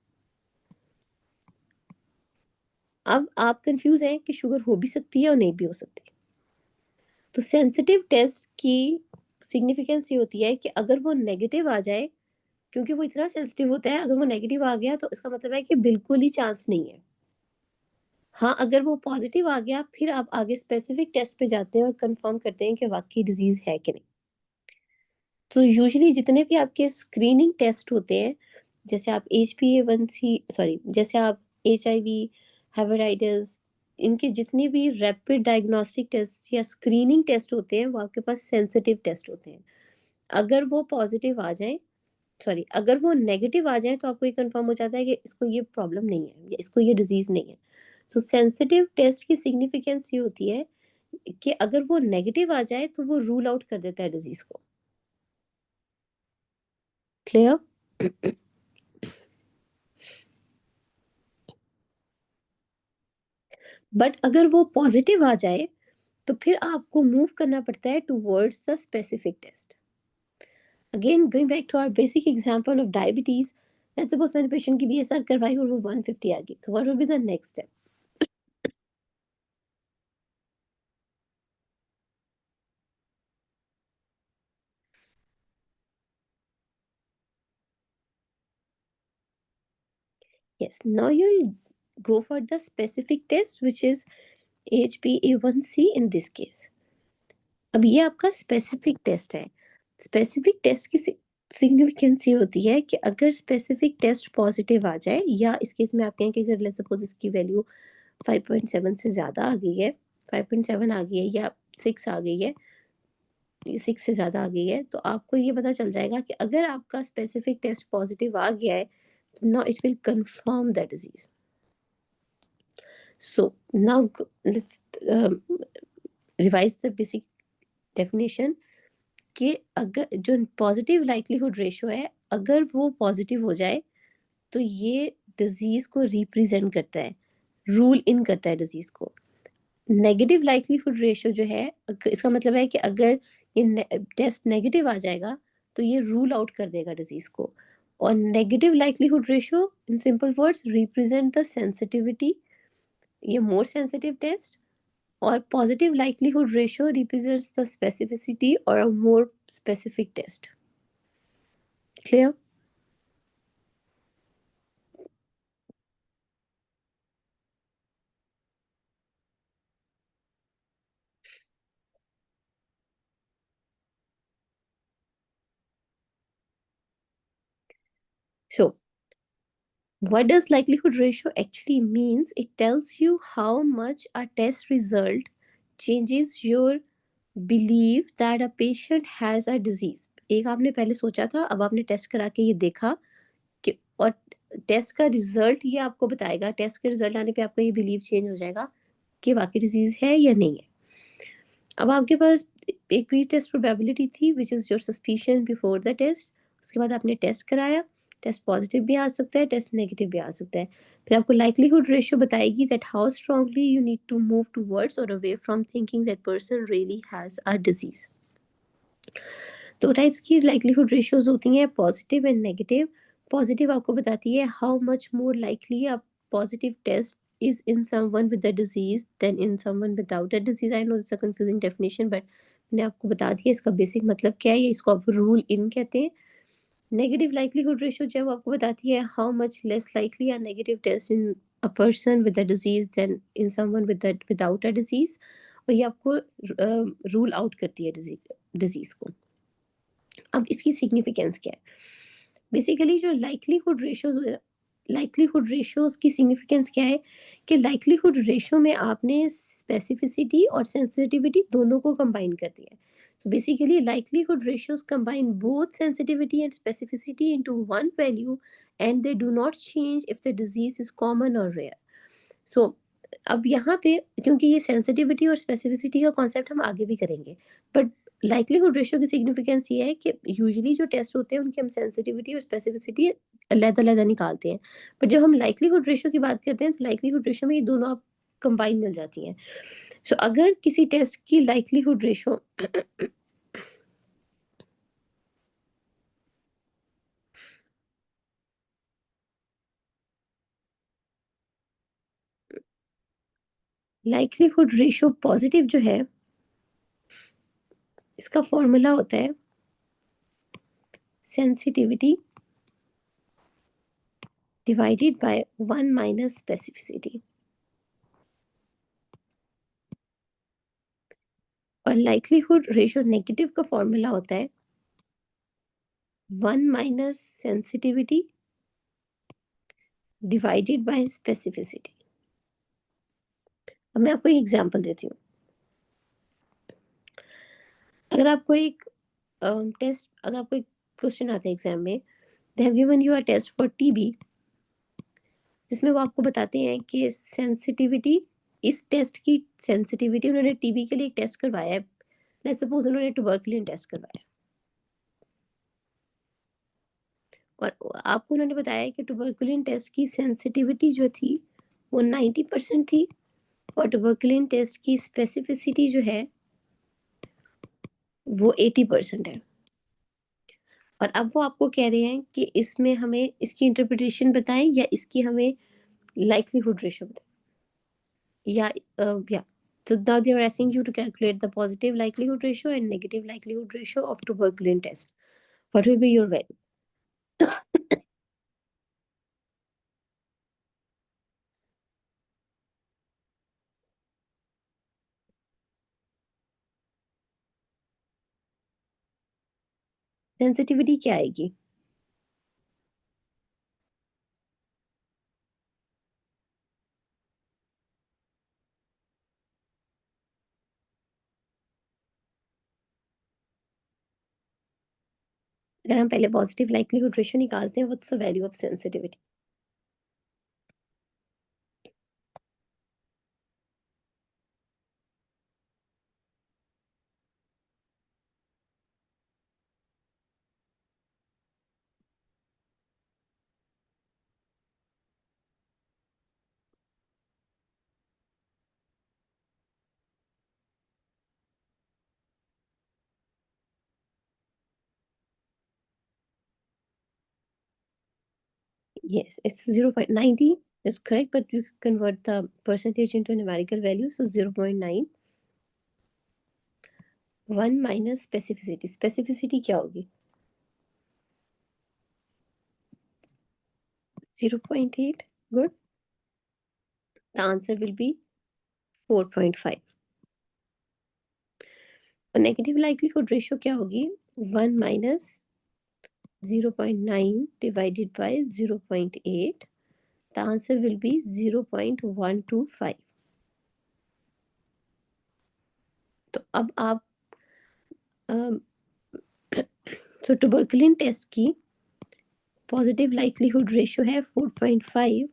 अब आप कंफ्यूज हैं कि शुगर हो भी सकती है और नहीं भी हो सकती। तो सेंसिटिव टेस्ट की सिग्निफिकेंस ये होती है कि अगर वो नेगेटिव आ जाए, क्योंकि वो इतना सेंसिटिव होता है, अगर वो नेगेटिव आ गया तो इसका मतलब है कि बिल्कुल ही चांस नहीं है। हाँ, अगर वो पॉजिटिव आ गया फिर आप आगे स्पेसिफिक टेस्ट पे जाते हैं और कंफर्म करते हैं कि वाकई डिजीज है कि नहीं। तो यूजुअली जितने भी आपके स्क्रीनिंग टेस्ट होते हैं, जैसे आप HbA1c सॉरी जैसे आप HIV, हेपेटाइटिस, इनके जितने भी रैपिड डायग्नोस्टिक टेस्ट या स्क्रीनिंग टेस्ट होते हैं वो आपके पास सेंसिटिव टेस्ट होते हैं। अगर वो पॉजिटिव आ जाए, सॉरी अगर वो नेगेटिव आ जाए तो आपको ये कंफर्म हो जाता है कि इसको ये प्रॉब्लम नहीं है या इसको ये डिजीज नहीं है। तो सेंसिटिव टेस्ट की सिग्निफिकेंस ये होती है कि अगर वो नेगेटिव आ जाए तो वो रूल आउट कर देता है डिजीज को। क्लियर? बट अगर वो पॉजिटिव आ जाए तो फिर आपको मूव करना पड़ता है towards the specific test. Again going back to our basic example of diabetes, let's suppose मैंने पेशेंट की बीएसआर करवाई और वो 150 आ गई, तो what will be the next step? Yes, now you'll go for the specific test which is HbA1c in this case. अब ये आपका स्पेसिफिक टेस्ट है। स्पेसिफिक टेस्ट की सिग्निफिकेंस ये होती है कि अगर स्पेसिफिक टेस्ट पॉजिटिव आ जाए, या इस केस में आप कहें कि अगर लेट्स सपोज इसकी वैल्यू 5.7 से ज़्यादा आ गई है, 5.7 आ गई है या 6 आ गई है, 6 से ज़्यादा आ गई है, तो आपको ये पता चल जाएगा कि अगर आपका स्पेसिफिक टेस्ट पॉजिटिव आ गया है, तो now it will confirm the disease. So now let's revise the basic definition कि अगर जो पॉजिटिव लाइक्लीहुड रेशो है, अगर वो पॉजिटिव हो जाए तो ये डिजीज को रिप्रेजेंट करता है, रूल इन करता है डिजीज को। नेगेटिव लाइक्लीहुड रेशो जो है, इसका मतलब है कि अगर ये टेस्ट नेगेटिव आ जाएगा तो ये रूल आउट कर देगा डिजीज को। और negative likelihood ratio in simple words represent the sensitivity, ये मोर सेंसिटिव टेस्ट। और positive likelihood ratio represents the specificity or a more specific test. Clear? So, what does likelihood ratio actually means? It tells you how much a test result changes your belief that a patient has a disease. एक आपने पहले सोचा था, अब आपने टेस्ट करा के ये देखा कि, और टेस्ट का रिजल्ट ये आपको बताएगा, टेस्ट के रिजल्ट आने पे आपका ये बिलीव चेंज हो जाएगा कि वाकई डिजीज है या नहीं है। अब आपके पास एक प्री टेस्ट प्रोबेबिलिटी थी which is your suspicion before the test. उसके बाद आपने टेस्ट कराया, टेस्ट पॉजिटिव भी आ सकता है, टेस्ट नेगेटिव भी आ सकता है। फिर आपको लाइक्लीहुड रेशियो बताएगी that how strongly you need to move towards और away from thinking that person really has a disease. दो टाइप्स की लाइक्लीहुड रेशियोज होती हैं, पॉजिटिव एंड नेगेटिव। पॉजिटिव आपको बताती है how much more likely a positive test is in someone with the disease than in someone without a disease. I know it's a confusing definition, but मैंने आपको बता दिया इसका बेसिक मतलब क्या है, इसको आप रूल इन कहते हैं। नेगेटिव लाइक्लीहुड रेशियो जब आपको बताती है how much less likely a negative test in a person with a disease than in someone without a disease, और ये आपको रूल आउट करती है डिजीज को। अब इसकी सिग्निफिकेंस क्या है? बेसिकली जो लाइक्लीहुड रेशियोज की सिग्निफिकेंस क्या है कि लाइक्लीहुड रेशियो में आपने स्पेसिफिसिटी और सेंसिटिविटी दोनों को कंबाइन कर दिया है। So basically likelihood ratios combine both sensitivity and specificity into one value, and they do not change if the disease is common और रेयर। सो अब यहाँ पे, क्योंकि ये सेंसिटिविटी और स्पेसिफिसिटी का कॉन्सेप्ट हम आगे भी करेंगे, बट लाइक्लीहुड रेशियो की सिग्निफिकेंस ये है कि यूजुअली जो टेस्ट होते हैं उनकी हम सेंसिटिविटी और स्पेसिफिसिटी अलग-अलग निकालते हैं, बट जब हम लाइक्लीहुड रेशियो की बात करते हैं तो लाइक्लीहुड रेशियो में ये दोनों आप कंबाइन मिल जाती हैं। सो अगर किसी टेस्ट की likelihood ratio likelihood ratio positive जो है, इसका फॉर्मूला होता है sensitivity divided by 1 minus specificity. और लाइक्लीहुड रेशियो नेगेटिव का फॉर्मूला होता है 1 minus sensitivity divided by specificity. अब मैं आपको एक एग्जांपल देती हूँ। अगर आपको एक अगर आपको एक क्वेश्चन आता है एग्जाम में, they have given you a test for TB, जिसमें वो आपको बताते हैं कि सेंसिटिविटी, इस टेस्ट की सेंसिटिविटी, उन्होंने टीबी के लिए एक टेस्ट करवाया है, लेट्स सपोज उन्होंने ट्यूबरकुलिन टेस्ट करवाया, और आपको उन्होंने बताया कि ट्यूबरकुलिन टेस्ट की सेंसिटिविटी जो थी वो 90% थी, और ट्यूबरकुलिन टेस्ट की स्पेसिफिसिटी जो है वो 80% है। और अब वो आपको कह रहे हैं कि इसमें हमें इसकी इंटरप्रिटेशन बताएं या इसकी हमें लाइक्लीहुड रेशियो बताएं, या so now they are asking you to calculate the positive likelihood ratio and negative likelihood ratio of tuberculin test. What will be your value? Sensitivity क्या आएगी? अगर हम पहले पॉजिटिव लाइक्लीहुड रेशियो निकालते हैं, what's the value of sensitivity? Yes, it's 0.90 is correct, but you convert the percentage into a numerical value, so 0.9. 1 minus specificity. Specificity क्या होगी? 0.8. Good. The answer will be 4.5. और नेगेटिव लाइक्लीहुड रेशियो क्या होगी? 1 minus 0.9 divided by 0.8. The answer will be 0.125. तो अब आप तो ट्यूबरकुलिन टेस्ट की पॉजिटिव लाइक्लीहुड रेशियो है 4.5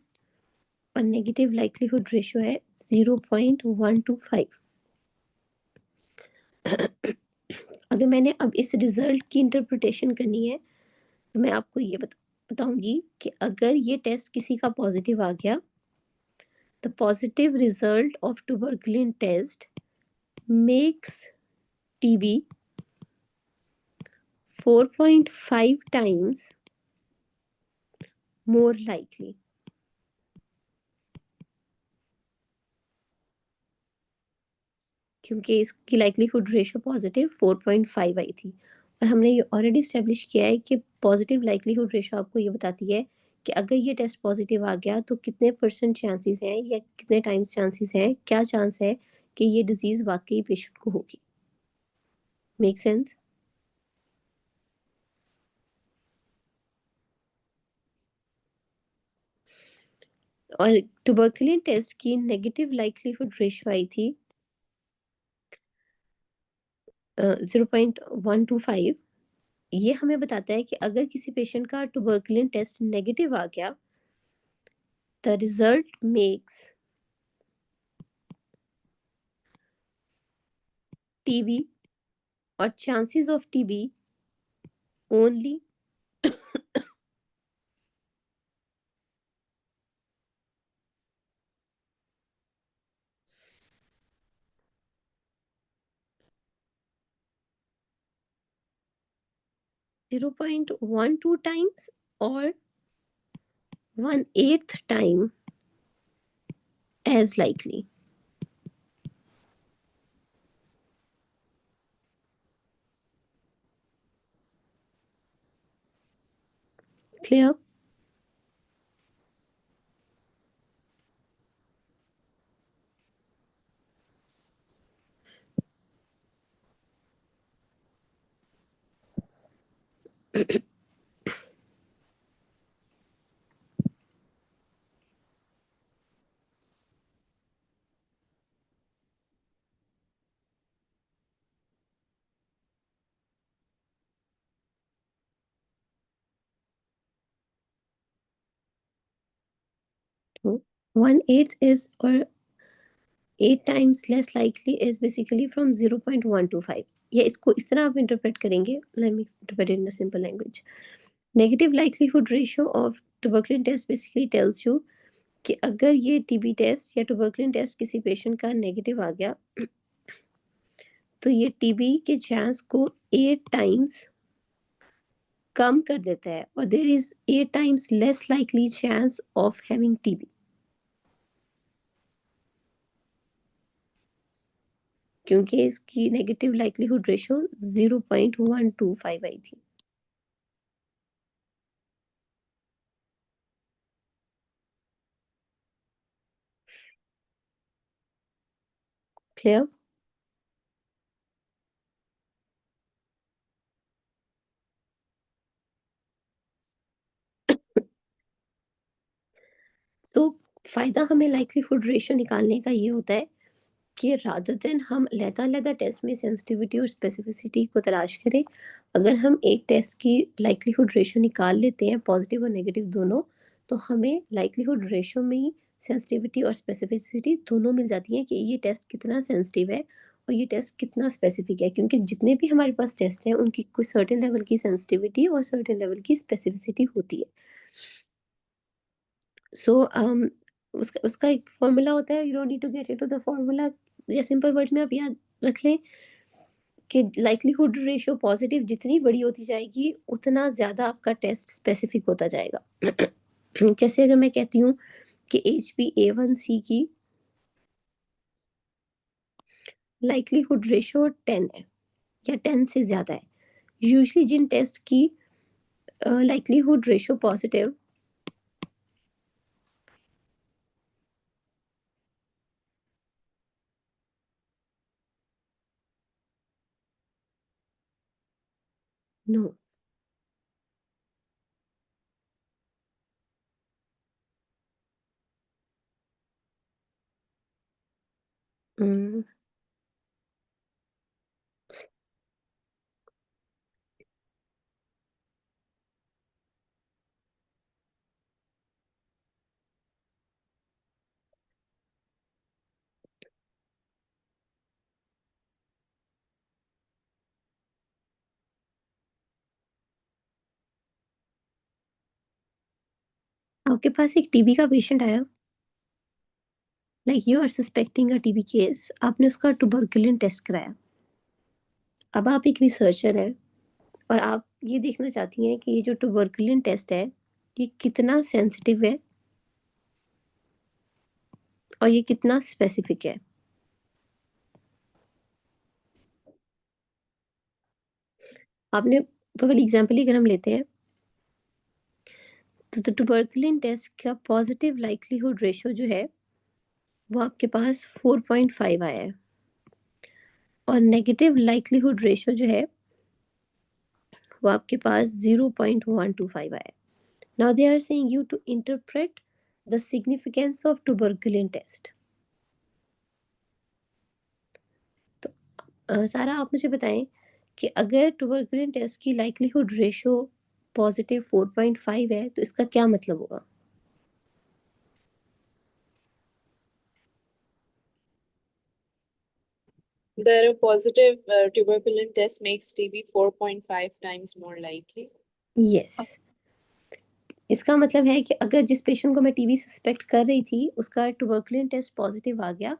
और नेगेटिव लाइक्लीहुड रेशियो है 0.125। अगर मैंने अब इस रिजल्ट की इंटरप्रिटेशन करनी है तो मैं आपको ये बताऊंगी कि अगर ये टेस्ट किसी का पॉजिटिव आ गया, the positive result of tuberculin test makes TB 4.5 times more likely। क्योंकि इसकी लाइक्लीहुड रेशियो पॉजिटिव 4.5 आई थी और हमने ये ऑलरेडी स्टेब्लिश किया है कि पॉजिटिव लाइक्लीहुड रेशियो आपको ये बताती है कि अगर ये टेस्ट पॉजिटिव आ गया तो कितने परसेंट चांसेस हैं या कितने टाइम्स चांसेस हैं, क्या चांस है कि ये डिजीज वाकई पेशेंट को होगी। Make sense? और ट्यूबरकुलिन टेस्ट की नेगेटिव लाइक्लीहुड रेशियो आई थी 0.125। ये हमें बताता है कि अगर किसी पेशेंट का ट्यूबरकुलिन टेस्ट नेगेटिव आ गया, द रिजल्ट मेक्स टीबी और chances of TB only 0.12 times or 1/8 time as likely। Clear? So 1/8 is or 8 times less likely is basically from 0.125। या इसको इस तरह आप इंटरप्रेट करेंगे। Let me interpret in simple language. Negative likelihood ratio of tuberculin test basically tells you कि अगर ये टीबी टेस्ट या ट्यूबरकुलिन टेस्ट किसी पेशेंट का नेगेटिव आ गया तो ये टीबी के चांस को 8 टाइम्स कम कर देता है, और there is 8 times less likely chance of having TB, क्योंकि इसकी नेगेटिव लाइक्लीहुड रेशियो 0.125 आई थी। क्लियर? तो फायदा हमें लाइक्लीहुड रेशियो निकालने का ये होता है कि रादर देन हम अलग-अलग टेस्ट में सेंसिटिविटी और स्पेसिफिसिटी को तलाश करें, अगर हम एक टेस्ट की लाइक्लीहुड रेशियो निकाल लेते हैं, पॉजिटिव और नेगेटिव दोनों, तो हमें लाइक्लीहुड रेशियो में ही सेंसिटिविटी और स्पेसिफिसिटी दोनों मिल जाती है कि ये टेस्ट कितना सेंसिटिव है और ये टेस्ट कितना स्पेसिफिक है, क्योंकि जितने भी हमारे पास टेस्ट हैं उनकी कोई सर्टेन लेवल की सेंसिटिविटी और सर्टेन लेवल की स्पेसिफिसिटी होती है। सो उसका उसका एक फॉर्मूला होता है, you don't need to get into the formula, या सिंपल वर्ड्स में आप याद रख लें कि लाइक्लीहुड रेशियो पॉजिटिव जितनी बड़ी होती जाएगी उतना ज़्यादा आपका टेस्ट स्पेसिफिक होता जाएगा। जैसे अगर मैं कहती हूँ कि HbA1c की लाइक्लीहुड रेशियो 10 है या 10 से ज़्यादा है, यूजुअली जिन टेस्ट की लाइक्लीहुड रेशियो पॉजिटिव, नो, आपके पास एक टीबी का पेशेंट आया, like you are suspecting a TB case, आपने उसका ट्यूबरकुलिन टेस्ट कराया। अब आप एक रिसर्चर हैं और आप ये देखना चाहती हैं कि ये जो ट्यूबरकुलिन टेस्ट है ये कितना सेंसिटिव है और ये कितना स्पेसिफिक है। आपने पहले एग्जांपल ही अगर हम लेते हैं तो ट्यूबरकुलिन टेस्ट का पॉजिटिव लाइक्लीहुड रेशियो जो है वो आपके पास 4.5 आया है, और नेगेटिव लाइक्लीहुड रेशियो जो है वो आपके पास 0.125 आया है। Now they are saying you to interpret the significance of tuberculin test. तो सारा आप मुझे बताएं कि अगर ट्यूबरकुलिन टेस्ट की लाइक्लीहुड रेशियो पॉजिटिव 4.5 है तो इसका क्या मतलब होगा? That a positive tuberculin test makes TB 4.5 times more likely. Yes, इसका मतलब है कि अगर जिस पेशेंट को मैं टीबी सस्पेक्ट कर रही थी उसका ट्यूबरकुलिन टेस्ट पॉजिटिव आ गया,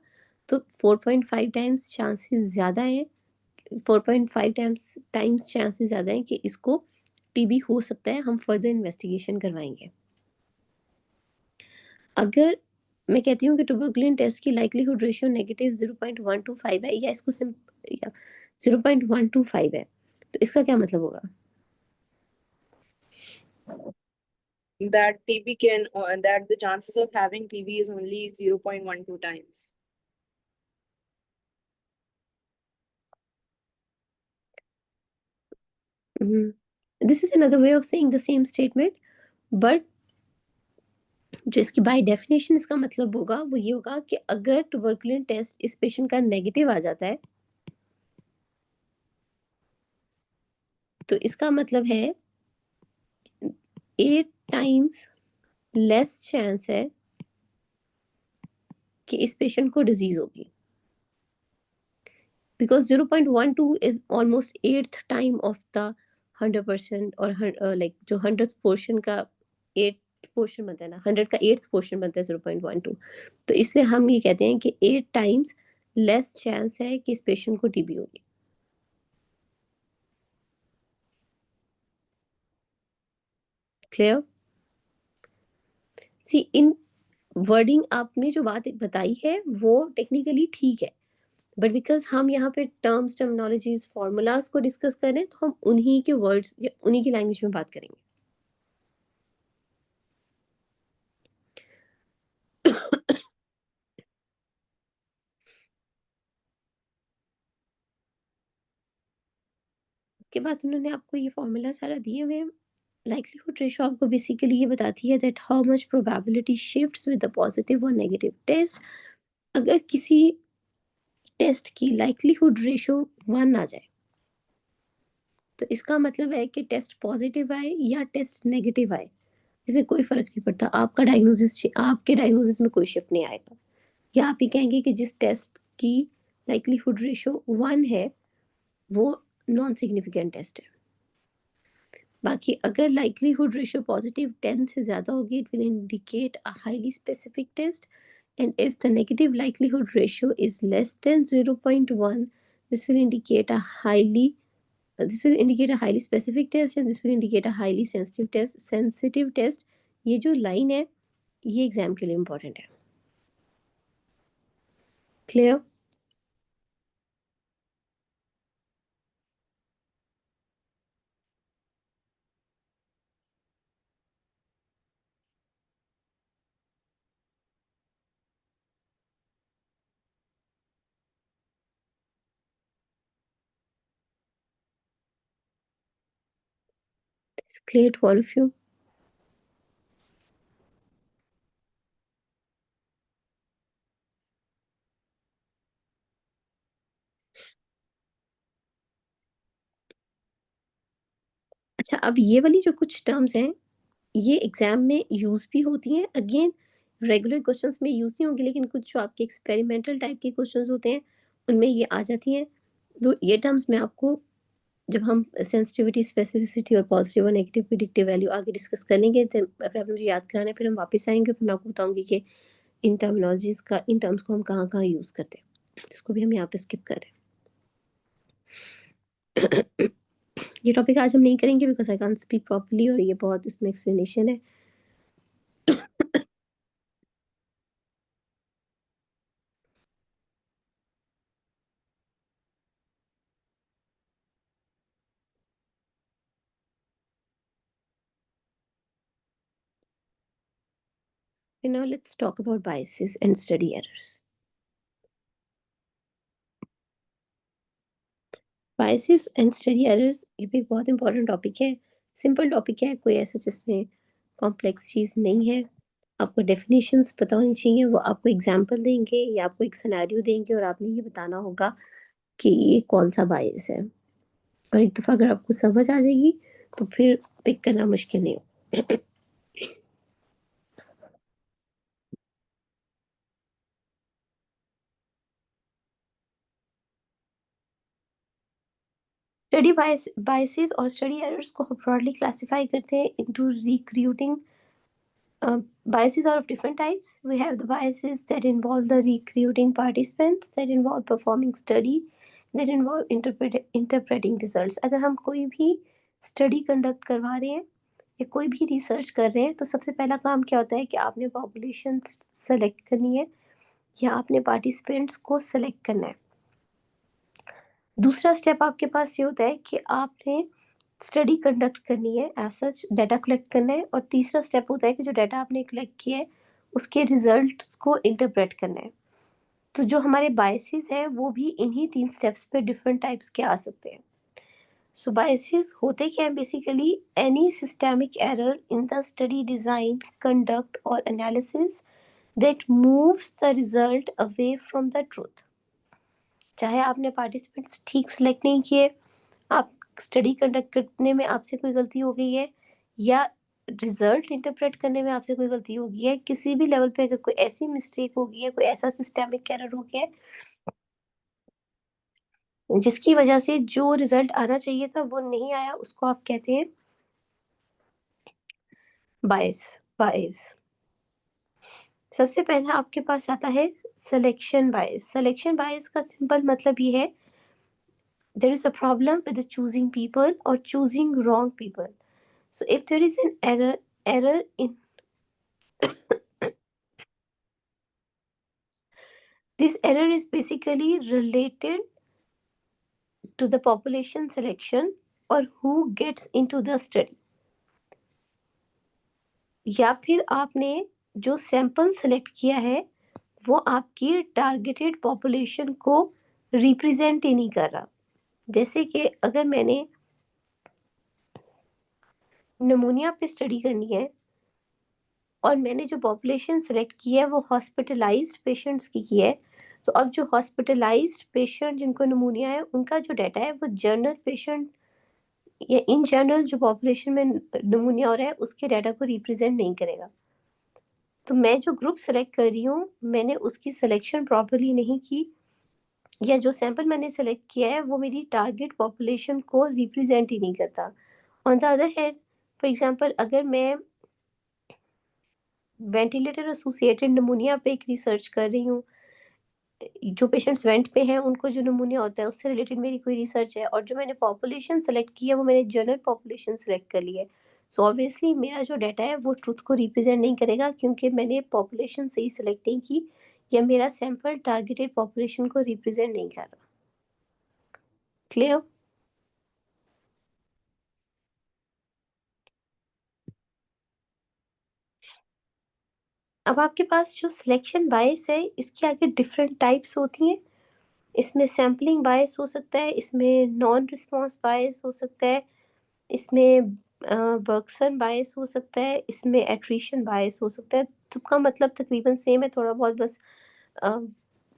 तो 4.5 टाइम्स चांसेस ज़्यादा है, 4.5 टाइम्स टाइम्स चांसेस ज़्यादा है कि इसको टीबी हो सकता है, हम फर्दर इन्वेस्टिगेशन करवाएंगे। अगर मैं कहती हूँ कि ट्यूबरकुलिन टेस्ट की लाइक्लीहुड रेशियो नेगेटिव 0.125 है, या इसको या 0.125 है, तो इसका क्या मतलब होगा? That TB can, that the chances of having TB is only 0.12 times. This is another way of saying the same statement, but जो इसकी बाय डेफिनेशन इसका मतलब होगा वो ये होगा कि अगर ट्यूबरकुलिन टेस्ट इस पेशेंट का नेगेटिव आ जाता है तो इसका मतलब है 8 टाइम्स लेस चांस है कि इस पेशेंट को डिजीज होगी, because 0.12 is almost eighth time of the 100%, और लाइक जो 100th पोर्शन का 8th पोर्शन बनता है ना, 100 का 8th पोर्शन बनता है 0.12, तो इसलिए हम ये कहते हैं कि 8 टाइम्स लेस चांस है कि इस पेशेंट को टीबी होगी। क्लियर? सी इन वर्डिंग आपने जो बात बताई है वो टेक्निकली ठीक है, बट बिकॉज हम यहाँ पे टर्म्स, टर्मिनोलॉजीज, फॉर्मूलाज को डिस्कस करें तो हम उन्हीं के वर्ड्स या उन्हीं की लैंग्वेज में बात करेंगे। उसके बाद उन्होंने आपको ये फॉर्मूला सारा दिए हुए हैं। लाइक्लीहुड रेशो आपको बेसिकली ये बताती है that how much probability shifts with the positive और नेगेटिव टेस्ट। अगर किसी टेस्ट की लाइक्लीहुड रेशो 1 आ जाए तो इसका मतलब है कि टेस्ट पॉजिटिव आए या टेस्ट नेगेटिव आए, इससे कोई फर्क नहीं पड़ता, आपके डायग्नोसिस में कोई शिफ्ट नहीं आएगा। या आप ये कहेंगे कि जिस टेस्ट की लाइक्लीहुड रेशो 1 है वो नॉन सिग्निफिकेंट टेस्ट है। बाकी अगर लाइक्लीहुड रेशियो पॉजिटिव 10 से ज़्यादा होगी it will indicate a highly specific test, and if the negative likelihood ratio is less than 0.1 this will indicate a highly specific test and this will indicate a highly sensitive test. ये जो लाइन है ये एग्जाम के लिए इंपॉर्टेंट है। Clear? It's clear to all of you? अच्छा, अब ये वाली जो कुछ टर्म्स हैं ये एग्जाम में यूज भी होती हैं। अगेन रेगुलर क्वेश्चंस में यूज नहीं होंगी, लेकिन कुछ जो आपके एक्सपेरिमेंटल टाइप के क्वेश्चंस होते हैं उनमें ये आ जाती हैं। तो ये टर्म्स मैं आपको जब हम सेंसिटिविटी, स्पेसिफिसिटी और पॉजिटिव और नेगेटिव प्रिडिक्टिव वैल्यू आगे डिस्कस कर लेंगे, तो अगर आप मुझे याद कराना है फिर हम वापस आएंगे, फिर मैं आपको बताऊंगी कि इन टर्मिनोलॉजीज का, इन टर्म्स को हम कहाँ कहाँ यूज करते हैं, जिसको भी हम यहाँ पे स्किप कर रहे हैं। ये टॉपिक आज हम नहीं करेंगे because I can't speak properly और ये बहुत इसमें एक्सप्लेनेशन है। Now let's talk about biases and study errors. Biases and study errors ये भी एक बहुत इंपॉर्टेंट टॉपिक है। सिंपल टॉपिक है, कोई ऐसा जिसमें कॉम्प्लेक्स चीज़ नहीं है। आपको डेफिनेशंस पता होनी चाहिए, वो आपको एग्जांपल देंगे या आपको एक सिनेरियो देंगे और आपने ये बताना होगा कि ये कौन सा बायस है। और एक दफ़ा अगर आपको समझ आ जाएगी तो फिर पिक करना मुश्किल नहीं हो। स्टडी बायसेस और स्टडी एरर्स को ब्रॉडली क्लासिफाई करते हैं into recruiting. Biases are of different types. We have the biases that involve the recruiting participants, that involve performing study, that involve interpreting results. अगर हम कोई भी स्टडी कंडक्ट करवा रहे हैं या कोई भी रिसर्च कर रहे हैं तो सबसे पहला काम क्या होता है कि आपने पॉपुलेशन सेलेक्ट करनी है या आपने पार्टिसिपेंट्स को सेलेक्ट करना है। दूसरा स्टेप आपके पास ये होता है कि आपने स्टडी कंडक्ट करनी है, एज सच डाटा कलेक्ट करना है, और तीसरा स्टेप होता है कि जो डाटा आपने कलेक्ट किया है उसके रिजल्ट्स को इंटरप्रेट करना है। तो जो हमारे बायसेस हैं वो भी इन्हीं 3 स्टेप्स पे डिफरेंट टाइप्स के आ सकते हैं। सो बायसेस होते क्या है basically? Any systemic error in the study design, conduct और analysis that moves the result away from the truth. चाहे आपने पार्टिसिपेंट्स ठीक सेलेक्ट नहीं किए, आप स्टडी कंडक्ट करने में आपसे कोई गलती हो गई है, या रिजल्ट इंटरप्रेट करने में आपसे कोई गलती हो गई है, किसी भी लेवल पे अगर कोई ऐसी मिस्टेक हो गई है, कोई ऐसा सिस्टेमिक एरर हो गया है जिसकी वजह से जो रिजल्ट आना चाहिए था वो नहीं आया, उसको आप कहते हैं बायस। बायस सबसे पहला आपके पास आता है सिलेक्शन बायस। सिलेक्शन बायस का सिंपल मतलब ये है, there is a problem with choosing people और choosing wrong people. So if there is an error in this error is basically related to the population selection or who gets into the study, या फिर आपने जो सैंपल सेलेक्ट किया है वो आपकी टारगेटेड पॉपुलेशन को रिप्रेजेंट ही नहीं कर रहा। जैसे कि अगर मैंने नमूनिया पे स्टडी करनी है और मैंने जो पॉपुलेशन सेलेक्ट की है वो हॉस्पिटलाइज्ड पेशेंट्स की है, तो अब जो हॉस्पिटलाइज्ड पेशेंट जिनको नमूनिया है उनका जो डाटा है वो जनरल पेशेंट या इन जनरल जो पॉपुलेशन में नमूनिया हो रहा है उसके डाटा को रिप्रेजेंट नहीं करेगा। तो मैं जो ग्रुप सेलेक्ट कर रही हूँ मैंने उसकी सिलेक्शन प्रॉपरली नहीं की, या जो सैंपल मैंने सेलेक्ट किया है वो मेरी टारगेट पॉपुलेशन को रिप्रेजेंट ही नहीं करता। On the other hand, for example अगर मैं वेंटिलेटर एसोसिएटेड निमोनिया पे एक रिसर्च कर रही हूँ, जो पेशेंट्स वेंट पे हैं उनको जो निमोनिया होता है उससे रिलेटेड मेरी कोई रिसर्च है, और जो मैंने पॉपुलेशन सेलेक्ट की है वो मैंने जनरल पॉपुलेशन सेलेक्ट कर ली है, सो ऑब्वियसली मेरा जो डाटा है वो ट्रुथ को रिप्रेजेंट नहीं करेगा क्योंकि मैंने पॉपुलेशन सही सेलेक्ट नहीं की, या मेरा सैंपल टारगेटेड पॉपुलेशन को रिप्रेजेंट नहीं कर रहा। क्लियर? अब आपके पास जो सिलेक्शन बायस है इसके आगे डिफरेंट टाइप्स होती हैं। इसमें सैम्पलिंग बायस हो सकता है, इसमें नॉन रिस्पॉन्स बायस हो सकता है, इसमें बर्गसन बायस हो सकता है, इसमें एट्रिशन बायस हो सकता है। सबका मतलब तकरीबन सेम है, थोड़ा बहुत बस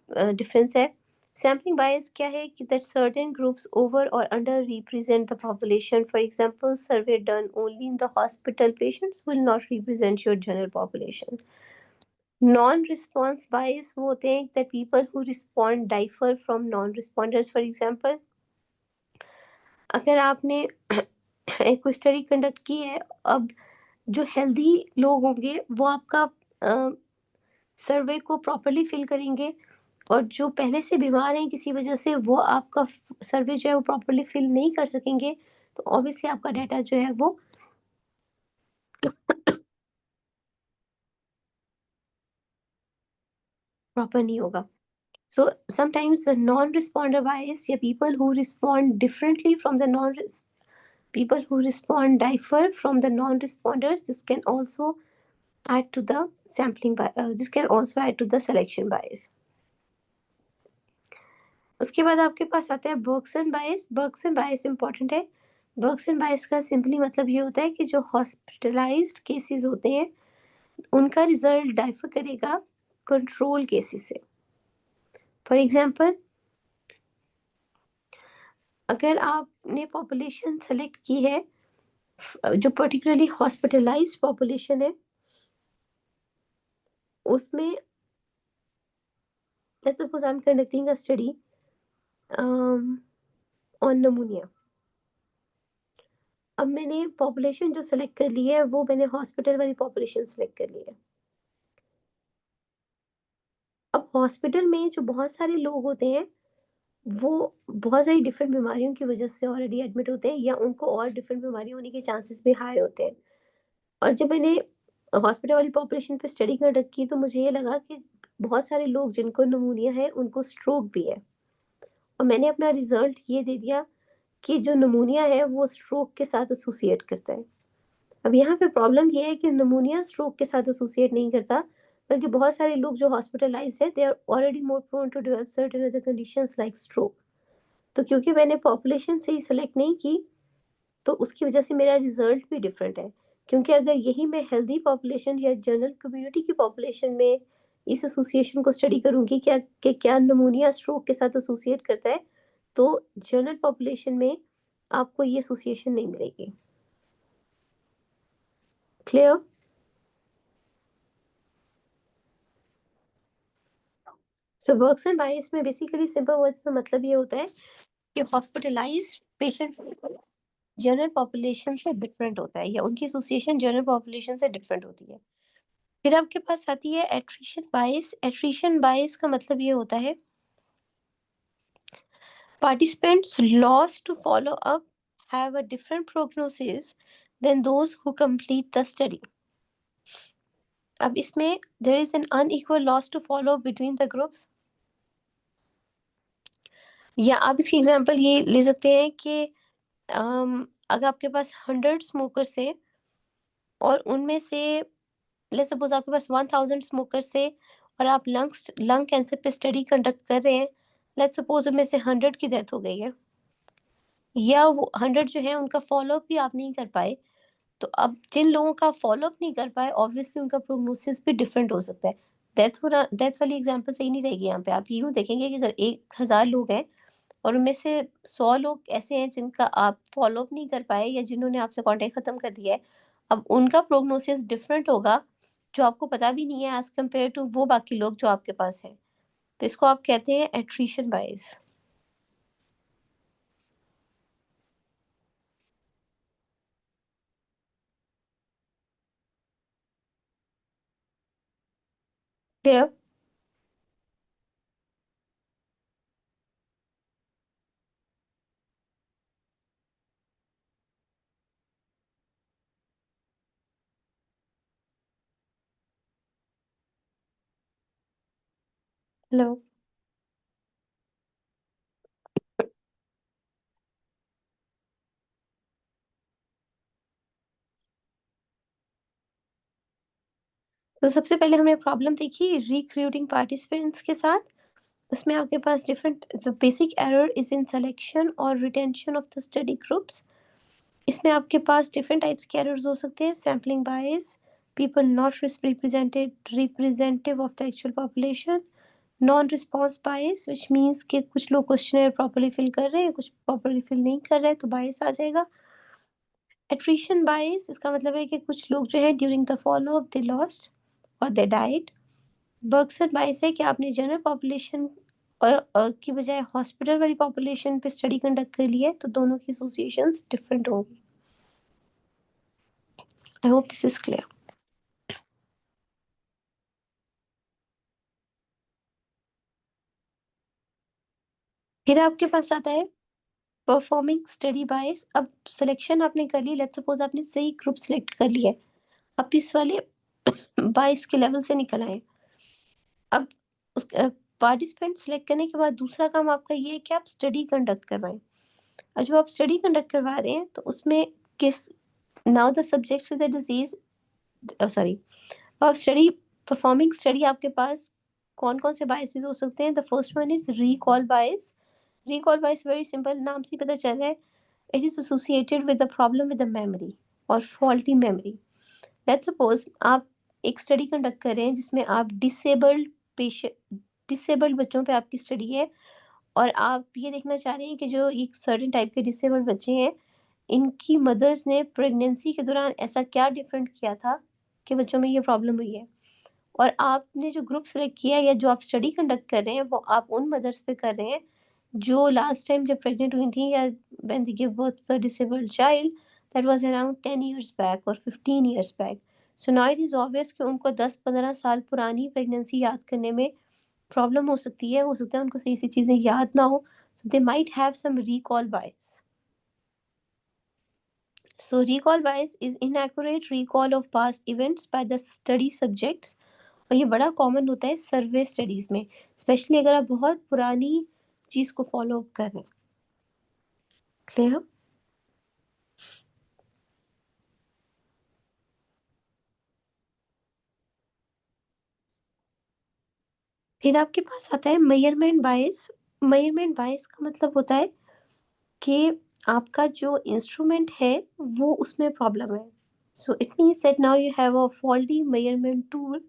डिफरेंस है। सैम्पलिंग बायस क्या है कि दैट सर्टेन ग्रुप्स ओवर और under represent the population, for example survey done only in the hospital patients will not represent your general population. Non response bias वो होते हैं the people who respond differ from non responders. For example अगर आपने एक कोई स्टडी कंडक्ट की है, अब जो हेल्दी लोग होंगे वो आपका सर्वे को प्रॉपरली फिल करेंगे, और जो पहले से बीमार हैं किसी वजह से वो आपका सर्वे जो है वो प्रॉपरली फिल नहीं कर सकेंगे, तो ऑब्वियसली आपका डाटा जो है वो प्रॉपर नहीं होगा। So sometimes the non-responder bias, yeah, people who respond differently from the people who respond differ from the non-responders. This can also add to the this can also add to the selection bias. उसके बाद आपके पास आता है बर्गसन बायस। बर्गसन बायस इंपॉर्टेंट है। बर्गसन बायस का सिंपली मतलब ये होता है कि जो हॉस्पिटलाइज्ड केसेस होते हैं उनका रिजल्ट डाइफर करेगा कंट्रोल केसेस से। फॉर एग्जांपल अगर आपने पॉपुलेशन सेलेक्ट की है जो पर्टिकुलरली हॉस्पिटलाइज्ड पॉपुलेशन है उसमें, let's suppose I am conducting a study on नमूनिया। अब मैंने पॉपुलेशन जो सेलेक्ट कर ली है वो मैंने हॉस्पिटल वाली पॉपुलेशन सेलेक्ट कर ली है। अब हॉस्पिटल में जो बहुत सारे लोग होते हैं वो बहुत सारी डिफरेंट बीमारियों की वजह से ऑलरेडी एडमिट होते हैं, या उनको और डिफरेंट बीमारी होने के चांसेस भी हाई होते हैं। और जब मैंने हॉस्पिटल वाली पॉपुलेशन पे स्टडी कंडक्ट की तो मुझे ये लगा कि बहुत सारे लोग जिनको नमूनिया है उनको स्ट्रोक भी है, और मैंने अपना रिजल्ट ये दे दिया कि जो नमूनिया है वो स्ट्रोक के साथ एसोसिएट करता है। अब यहाँ पे प्रॉब्लम ये है कि नमूनिया स्ट्रोक के साथ एसोसिएट नहीं करता, बल्कि बहुत सारे लोग जो हॉस्पिटलाइज्ड है they are already more prone to develop certain other conditions like stroke. तो क्योंकि मैंने पॉपुलेशन सही सेलेक्ट नहीं की तो उसकी वजह से मेरा रिजल्ट भी डिफरेंट है, क्योंकि अगर यही मैं हेल्दी पॉपुलेशन या जनरल कम्युनिटी की पॉपुलेशन में इस एसोसिएशन को स्टडी करूंगी क्या नमूनिया स्ट्रोक के साथ एसोसिएट करता है, तो जनरल पॉपुलेशन में आपको ये एसोसिएशन नहीं मिलेगी। क्लियर? सो बर्गसन बायस में बेसिकली सिंपल वर्ड्स में मतलब ये होता है कि हॉस्पिटलाइज्ड पेशेंट्स जनरल पॉपुलेशन से डिफरेंट होता है, या उनकी एसोसिएशन जनरल पॉपुलेशन से डिफरेंट होती है। फिर आपके पास आती है एट्रिशन बायस। एट्रिशन बायस का मतलब ये होता है participants lost to follow up have a different prognosis than those who complete the study. अब इसमें there is an unequal loss to follow between the groups. या आप इसकी एग्जांपल ये ले सकते हैं कि अगर आपके पास 100 स्मोकर्स है और उनमें से लेट्स सपोज आपके पास 1000 स्मोकर्स है और आप लंग कैंसर पे स्टडी कंडक्ट कर रहे हैं, लेट्स सपोज उनमें से 100 की डेथ हो गई है या वो 100 जो है उनका फॉलोअप भी आप नहीं कर पाए, तो अब जिन लोगों का फॉलोअप नहीं कर पाए ऑब्वियसली उनका प्रोग्नोसिस भी डिफरेंट हो सकता है। डेथ वाली एग्जांपल सही नहीं रहेगी यहाँ पे। आप यूं देखेंगे कि अगर 1000 लोग हैं और उनमें से 100 लोग ऐसे हैं जिनका आप फॉलोअप नहीं कर पाए या जिन्होंने आपसे कांटेक्ट खत्म कर दिया है, अब उनका प्रोग्नोसिस डिफरेंट होगा जो आपको पता भी नहीं है एज कम्पेयर टू वो बाकी लोग जो आपके पास है। तो इसको आप कहते हैं एट्रीशन बायस। क्लियर? हेलो। तो सबसे पहले हमने प्रॉब्लम देखी रिक्रूटिंग पार्टिसिपेंट्स के साथ। उसमें आपके पास different the basic error is in selection और retention of the study groups. इसमें आपके पास डिफरेंट टाइप्स के एरर्स हो सकते हैं। Sampling bias, people not represented representative of the actual population, non response bias which means कि कुछ लोग क्वेश्चनर प्रॉपरली फिल कर रहे हैं कुछ प्रॉपरली फिल नहीं कर रहे हैं तो बायस आ जाएगा। एट्रिशन बायस इसका मतलब है कि कुछ लोग जो है during the follow up they lost और दे डाइड। बर्गसन बायस है कि आपने जनरल पॉपुलेशन और की बजाय हॉस्पिटल वाली पॉपुलेशन पे स्टडी कंडक्ट कर लिया है तो दोनों की एसोसिएशंस डिफरेंट होंगी। I hope this is clear. फिर आपके पास आता है परफॉर्मिंग स्टडी बायस। अब सिलेक्शन आपने कर ली, लेट्स सपोज आपने सही ग्रुप सिलेक्ट कर लिया है, अब इस वाले 22 के लेवल से निकल आए। अब उस पार्टिसिपेंट सिलेक्ट करने के बाद दूसरा काम आपका ये है कि आप स्टडी कंडक्ट करवाएं। और जब आप स्टडी कंडक्ट करवा रहे हैं तो उसमें किस now the subjects with the disease sorry अब स्टडी परफॉर्मिंग स्टडी आपके पास कौन कौन से बायसेस हो सकते हैं। The first one is recall bias. Recall bias very simple, नाम से ही पता चल रहा है it is associated with the problem with the memory और फॉल्टी मेमोरी। लेट्स सपोज आप एक स्टडी कंडक्ट कर रहे हैं जिसमें आप डिसेबल्ड बच्चों पे आपकी स्टडी है और आप ये देखना चाह रहे हैं कि जो एक सर्टेन टाइप के डिसेबल्ड बच्चे हैं इनकी मदर्स ने प्रेगनेंसी के दौरान ऐसा क्या डिफरेंट किया था कि बच्चों में ये प्रॉब्लम हुई है। और आपने जो ग्रुप सेलेक्ट किया है या जो आप स्टडी कंडक्ट कर रहे हैं वो आप उन मदर्स पे कर रहे हैं जो लास्ट टाइम जब प्रेग्नेंट हुई थी या when they give birth to the disabled child that was around 10 years back और 15 years back. So now it is obvious कि उनको 10-15 साल पुरानी प्रेगनेंसी याद करने में प्रॉब्लम हो सकता है उनको सही सी चीजें याद ना हो, so they might have some recall bias. So recall bias is inaccurate recall of past events by the study subjects। और ये बड़ा कॉमन होता है सर्वे स्टडीज में, स्पेशली अगर आप बहुत पुरानी चीज को फॉलो अप कर रहे हैं। क्लियर? फिर आपके पास आता है मेजरमेंट बायस। मेजरमेंट बायस का मतलब होता है कि आपका जो इंस्ट्रूमेंट है वो उसमें प्रॉब्लम है। So it means that now you have a faulty measurement tool.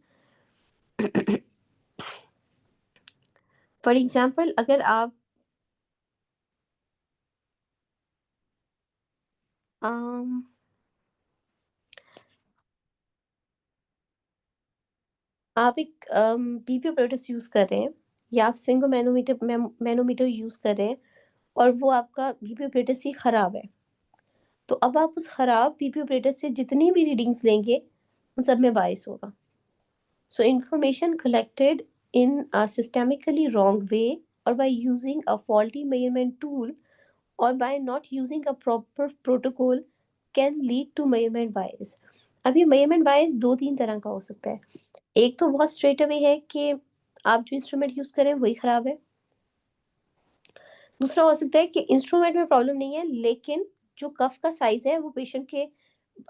For example अगर um, आप एक बीपी ऑपरेटर्स यूज कर रहे हैं या आप स्विंगो मैनोमीटर यूज कर रहे हैं और वो आपका बीपी ऑपरेटस ही खराब है, तो अब आप उस खराब पीपी ऑपरेटर से जितनी भी रीडिंग्स लेंगे उन सब में बायस होगा। So information collected in a systemically wrong way और by using a faulty measurement tool or by not using a proper protocol can lead to measurement bias. अब ये मेजरमेंट बायस 2-3 तरह का हो सकता है। एक तो बहुत स्ट्रेट अवे है कि आप जो इंस्ट्रूमेंट यूज करें वही खराब है। दूसरा हो सकता है कि इंस्ट्रूमेंट में प्रॉब्लम नहीं है, लेकिन जो कफ का साइज है वो पेशेंट के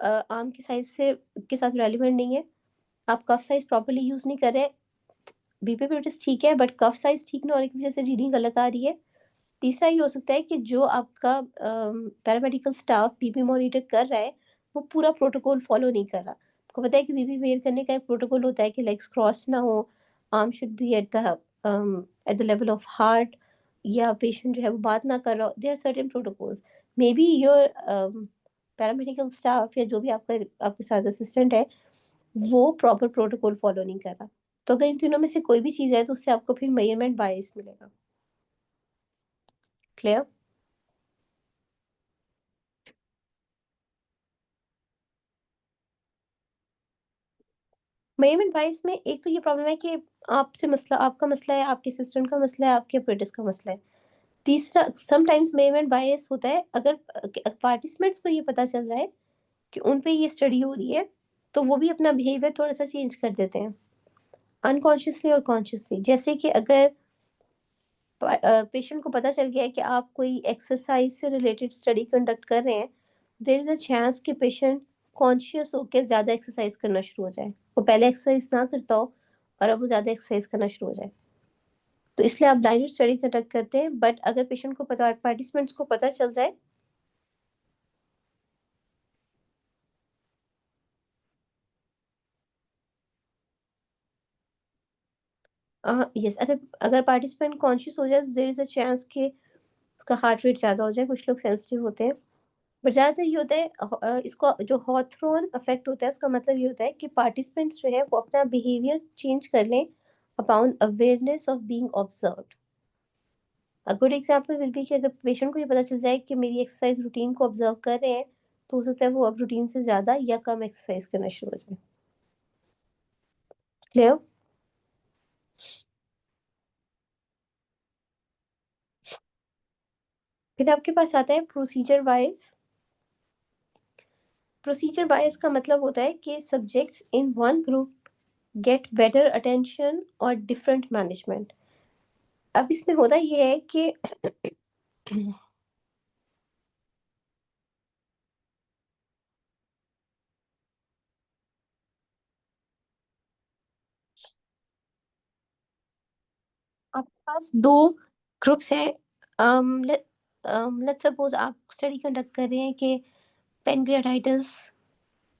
आर्म के साइज से के साथ रेलिवेंट नहीं है। आप कफ साइज प्रॉपर्ली यूज नहीं कर रहे। बीपीपीटिस ठीक है, बट कफ साइज ठीक ना होने की वजह से रीडिंग गलत आ रही है। तीसरा ये हो सकता है कि जो आपका पैरामेडिकल स्टाफ बीपी मॉनिटर कर रहा है वो पूरा प्रोटोकॉल फॉलो नहीं कर रहा। आपको पता है कि बीपी मेजर करने का एक प्रोटोकॉल होता है कि लेग्स क्रॉस ना हो, arm should be at the level of heart, या पेशेंट जो है वो बात ना कर रहा हो। There are certain protocols. Maybe your paramedical staff या जो भी आपका आपके साथ असिस्टेंट है वो प्रॉपर प्रोटोकॉल फॉलो नहीं कर रहा। तो अगर इन तीनों में से कोई भी चीज़ है तो उससे आपको फिर मेजरमेंट बायस मिलेगा। क्लियर? मेजरमेंट वाइज में एक तो ये प्रॉब्लम है कि आपसे मसला, आपका मसला है, आपके असिस्टेंट का मसला है, आपके अप्रेंटिस का मसला है। तीसरा, समटाइम्स मेजरमेंट बायस होता है अगर पार्टिसिपेंट्स को ये पता चल जाए कि उन पे ये स्टडी हो रही है, तो वो भी अपना बिहेवियर थोड़ा सा चेंज कर देते हैं अनकॉन्शियसली और कॉन्शियसली। जैसे कि अगर पेशेंट को पता चल गया है कि आप कोई एक्सरसाइज से रिलेटेड स्टडी कंडक्ट कर रहे हैं, देयर इज अ चांस कि पेशेंट कॉन्शियस होकर ज़्यादा एक्सरसाइज करना शुरू हो जाए। वो पहले एक्सरसाइज ना करता हो और अब वो ज़्यादा एक्सरसाइज करना शुरू हो जाए। तो इसलिए आप ब्लाइंड स्टडी कंडक्ट करते हैं, बट अगर पेशेंट को पता, पार्टिसिपेंट्स को पता चल जाए, यस, अगर अगर पार्टिसिपेंट कॉन्शियस हो जाए तो देयर इज अ चांस कि उसका हार्ट रेट ज़्यादा हो जाए। कुछ लोग सेंसिटिव होते हैं, बट ज़्यादातर ये होता है इसको जो हॉथरॉन इफेक्ट होता है उसका मतलब ये होता है कि पार्टिसिपेंट्स जो है वो अपना बिहेवियर चेंज कर लें upon awareness of being observed. A good example will be कि अगर पेशेंट को ये पता चल जाए कि मेरी एक्सरसाइज रूटीन को ऑब्जर्व कर रहे हैं, तो हो सकता है वो अब रूटीन से ज़्यादा या कम एक्सरसाइज करना शुरू हो जाए। क्लियर? फिर आपके पास आता है प्रोसीजर वाइज। प्रोसीजर बायस का मतलब होता है कि subjects in one group get better attention और डिफरेंट मैनेजमेंट। अब इसमें होता ये है कि आपके पास दो ग्रुप्स हैं। लेट्स सपोज आप स्टडी कंडक्ट कर रहे हैं कि पेनक्रियाटाइटिस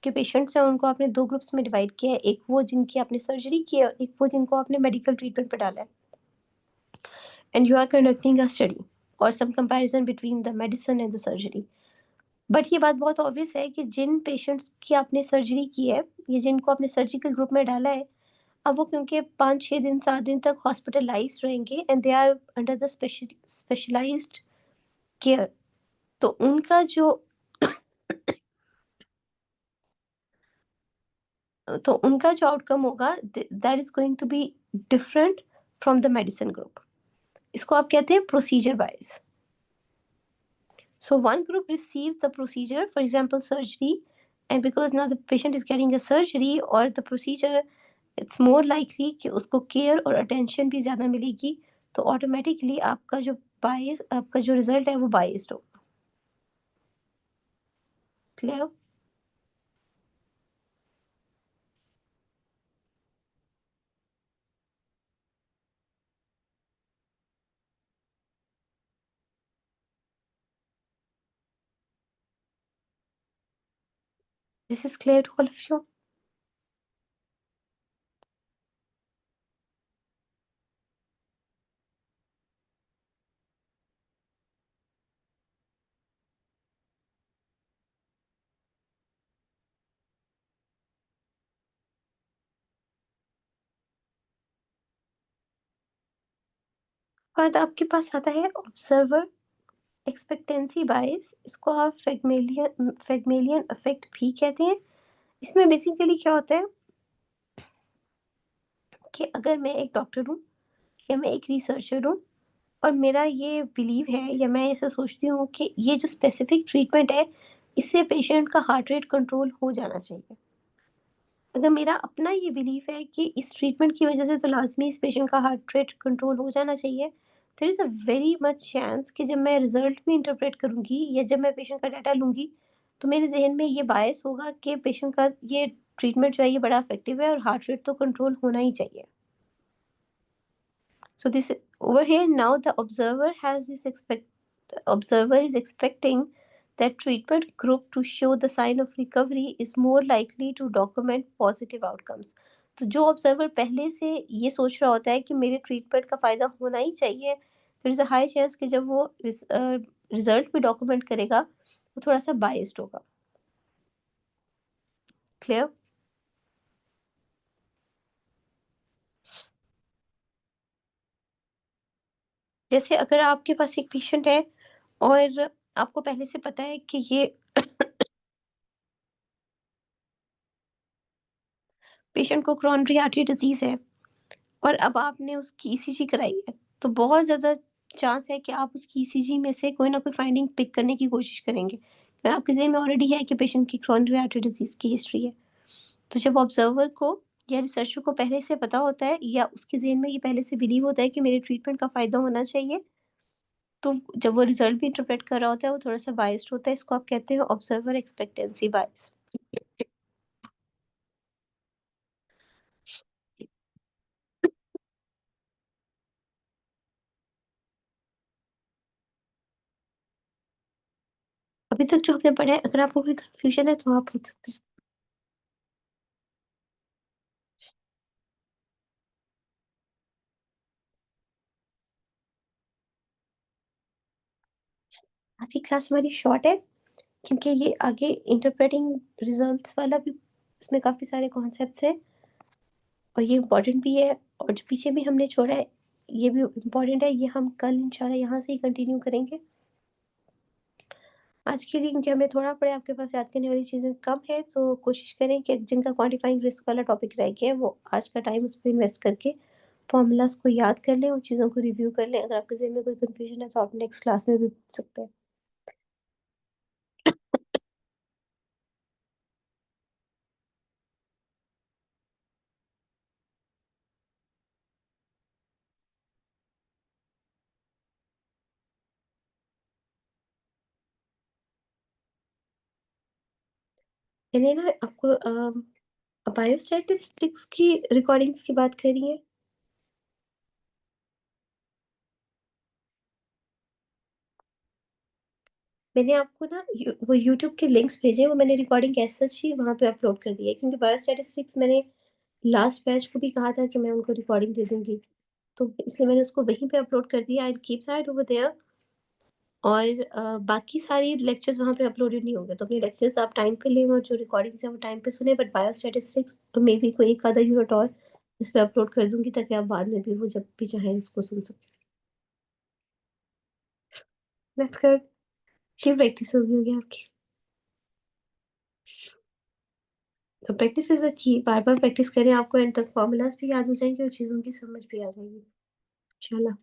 के पेशेंट्स हैं, उनको आपने दो ग्रुप्स में डिवाइड किया है। एक वो जिनकी आपने सर्जरी की है, एक वो जिनको आपने मेडिकल ट्रीटमेंट पे डाला है, and you are conducting a study और some comparison between the medicine and the surgery. But ये बात बहुत ऑब्वियस है कि जिन पेशेंट्स की आपने सर्जरी की है, ये जिनको आपने सर्जिकल ग्रुप में डाला है, अब वो क्योंकि 5-6 दिन 7 दिन तक हॉस्पिटलाइज रहेंगे and they are under the specialized care, तो उनका जो आउटकम होगा that is going to be different from the medicine group. इसको आप कहते हैं procedure bias. So one group receives the procedure, for example, surgery, and because now the patient is getting a surgery or the procedure, it's more likely कि उसको care और attention भी ज़्यादा मिलेगी, तो automatically आपका जो bias, आपका जो result है वो biased होगा। Clear? This is clear to all of you? बाद आपके पास आता है ऑब्जर्वर एक्सपेक्टेंसी बायस। इसको आप फैगमेलियन इफेक्ट भी कहते हैं। इसमें बेसिकली क्या होता है कि अगर मैं एक डॉक्टर हूँ या मैं एक रिसर्चर हूँ और मेरा ये बिलीव है या मैं ऐसा सोचती हूँ कि ये जो स्पेसिफिक ट्रीटमेंट है इससे पेशेंट का हार्ट रेट कंट्रोल हो जाना चाहिए। अगर मेरा अपना ये बिलीफ है कि इस ट्रीटमेंट की वजह से तो लाज़मी इस पेशेंट का हार्ट रेट कंट्रोल हो जाना चाहिए, there is a very much chance कि जब मैं रिज़ल्ट भी इंटरप्रेट करूँगी या जब मैं पेशेंट का डाटा लूँगी, तो मेरे ज़हन में ये बायस होगा कि पेशेंट का ये ट्रीटमेंट जो है ये बड़ा इफ़ेक्टिव है और हार्ट रेट तो कंट्रोल होना ही चाहिए। So this over here now the observer is expecting that treatment group to show the sign of recovery is more likely to document positive outcomes. तो जो ऑब्जर्वर पहले से ये सोच रहा होता है कि मेरे ट्रीटमेंट का फ़ायदा होना ही चाहिए, there is a high chance कि जब वो रिज़ल्ट भी डॉक्यूमेंट करेगा, वो थोड़ा-सा बायस्ड होगा। क्लियर? जैसे अगर आपके पास एक पेशेंट है और आपको पहले से पता है कि ये पेशेंट को कोरोनरी आर्टरी डिज़ीज़ है और अब आपने उसकी ईसीजी कराई है, तो बहुत ज़्यादा चांस है कि आप उसकी ईसीजी में से कोई ना कोई फाइंडिंग पिक करने की कोशिश करेंगे। अगर आपके ज़हन में ऑलरेडी है कि पेशेंट की कोरोनरी आर्टरी डिज़ीज़ की हिस्ट्री है, तो जब ऑब्जर्वर को या रिसर्चर को पहले से पता होता है या उसके ज़हन में ये पहले से बिलीव होता है कि मेरे ट्रीटमेंट का फ़ायदा होना चाहिए, तो जब वो रिज़ल्ट भी इंटरप्रेट कर रहा होता है, वो थोड़ा-सा बायस्ड होता है। इसको आप कहते हैं ऑब्जर्वर एक्सपेक्टेंसी बायस। अभी तक जो हमने पढ़ा है, अगर आपको कोई कन्फ्यूजन है तो आप पूछ सकते हैं। आज की क्लास हमारी शॉर्ट है क्योंकि ये आगे इंटरप्रेटिंग रिजल्ट्स वाला भी इसमें काफ़ी सारे कॉन्सेप्ट्स हैं और ये इम्पोर्टेंट भी है और जो पीछे भी हमने छोड़ा है ये भी इम्पोर्टेंट है। ये हम कल इंशाल्लाह यहाँ से ही कंटिन्यू करेंगे। आज के लिए क्योंकि हमें थोड़ा पड़े आपके पास याद करने वाली चीज़ें कम है, तो कोशिश करें कि जिनका क्वांटिफाइंग रिस्क वाला टॉपिक रह गया है वो आज का टाइम उस पे इन्वेस्ट करके फ़ॉर्मूलाज़ को याद कर लें और चीज़ों को रिव्यू कर लें। अगर आपके ज़हन में कोई कन्फ्यूजन है तो आप नेक्स्ट क्लास में भी पूछ सकते हैं। मैंने ना आपको बायोस्टैटिस्टिक्स की रिकॉर्डिंग्स की बात करी है। मैंने आपको ना वो यूट्यूब के लिंक्स भेजे हैं, वो मैंने रिकॉर्डिंग एज़ सच ही वहाँ पे अपलोड कर दी है क्योंकि बायोस्टैटिस्टिक्स मैंने लास्ट बैच को भी कहा था कि मैं उनको रिकॉर्डिंग दे दूँगी। तो इसलिए मैंने उसको वहीं पे अपलोड कर दिया। I will keep that over there और बाकी सारी लेक्चर्स वहाँ पे अपलोडेड नहीं होंगे। तो अपने लेक्चर्स आप टाइम पे लें और जो रिकॉर्डिंग्स हैं वो टाइम पे सुनें, बट बायोस्टैटिस्टिक्स तो मेबी कोई एक आधा यूनिट और इस पे अपलोड कर दूँगी ताकि आप बाद में भी वो जब भी चाहें उसको सुन सकें। That's good. अच्छी प्रैक्टिस होगी आपकी। तो प्रैक्टिस इज़ अ की, बार-बार प्रैक्टिस करें, आपको एंड तक फ़ॉर्मूलाज़ भी याद हो जाएँगे और चीज़ों की समझ भी आ जाएगी। इंशाल्लाह।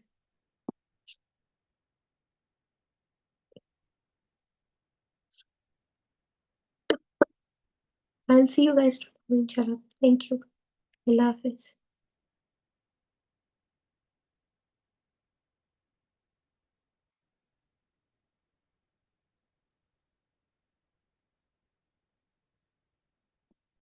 I will see you guys tomorrow इंशाल्लाह। Thank you. अल्लाह हाफ़िज़।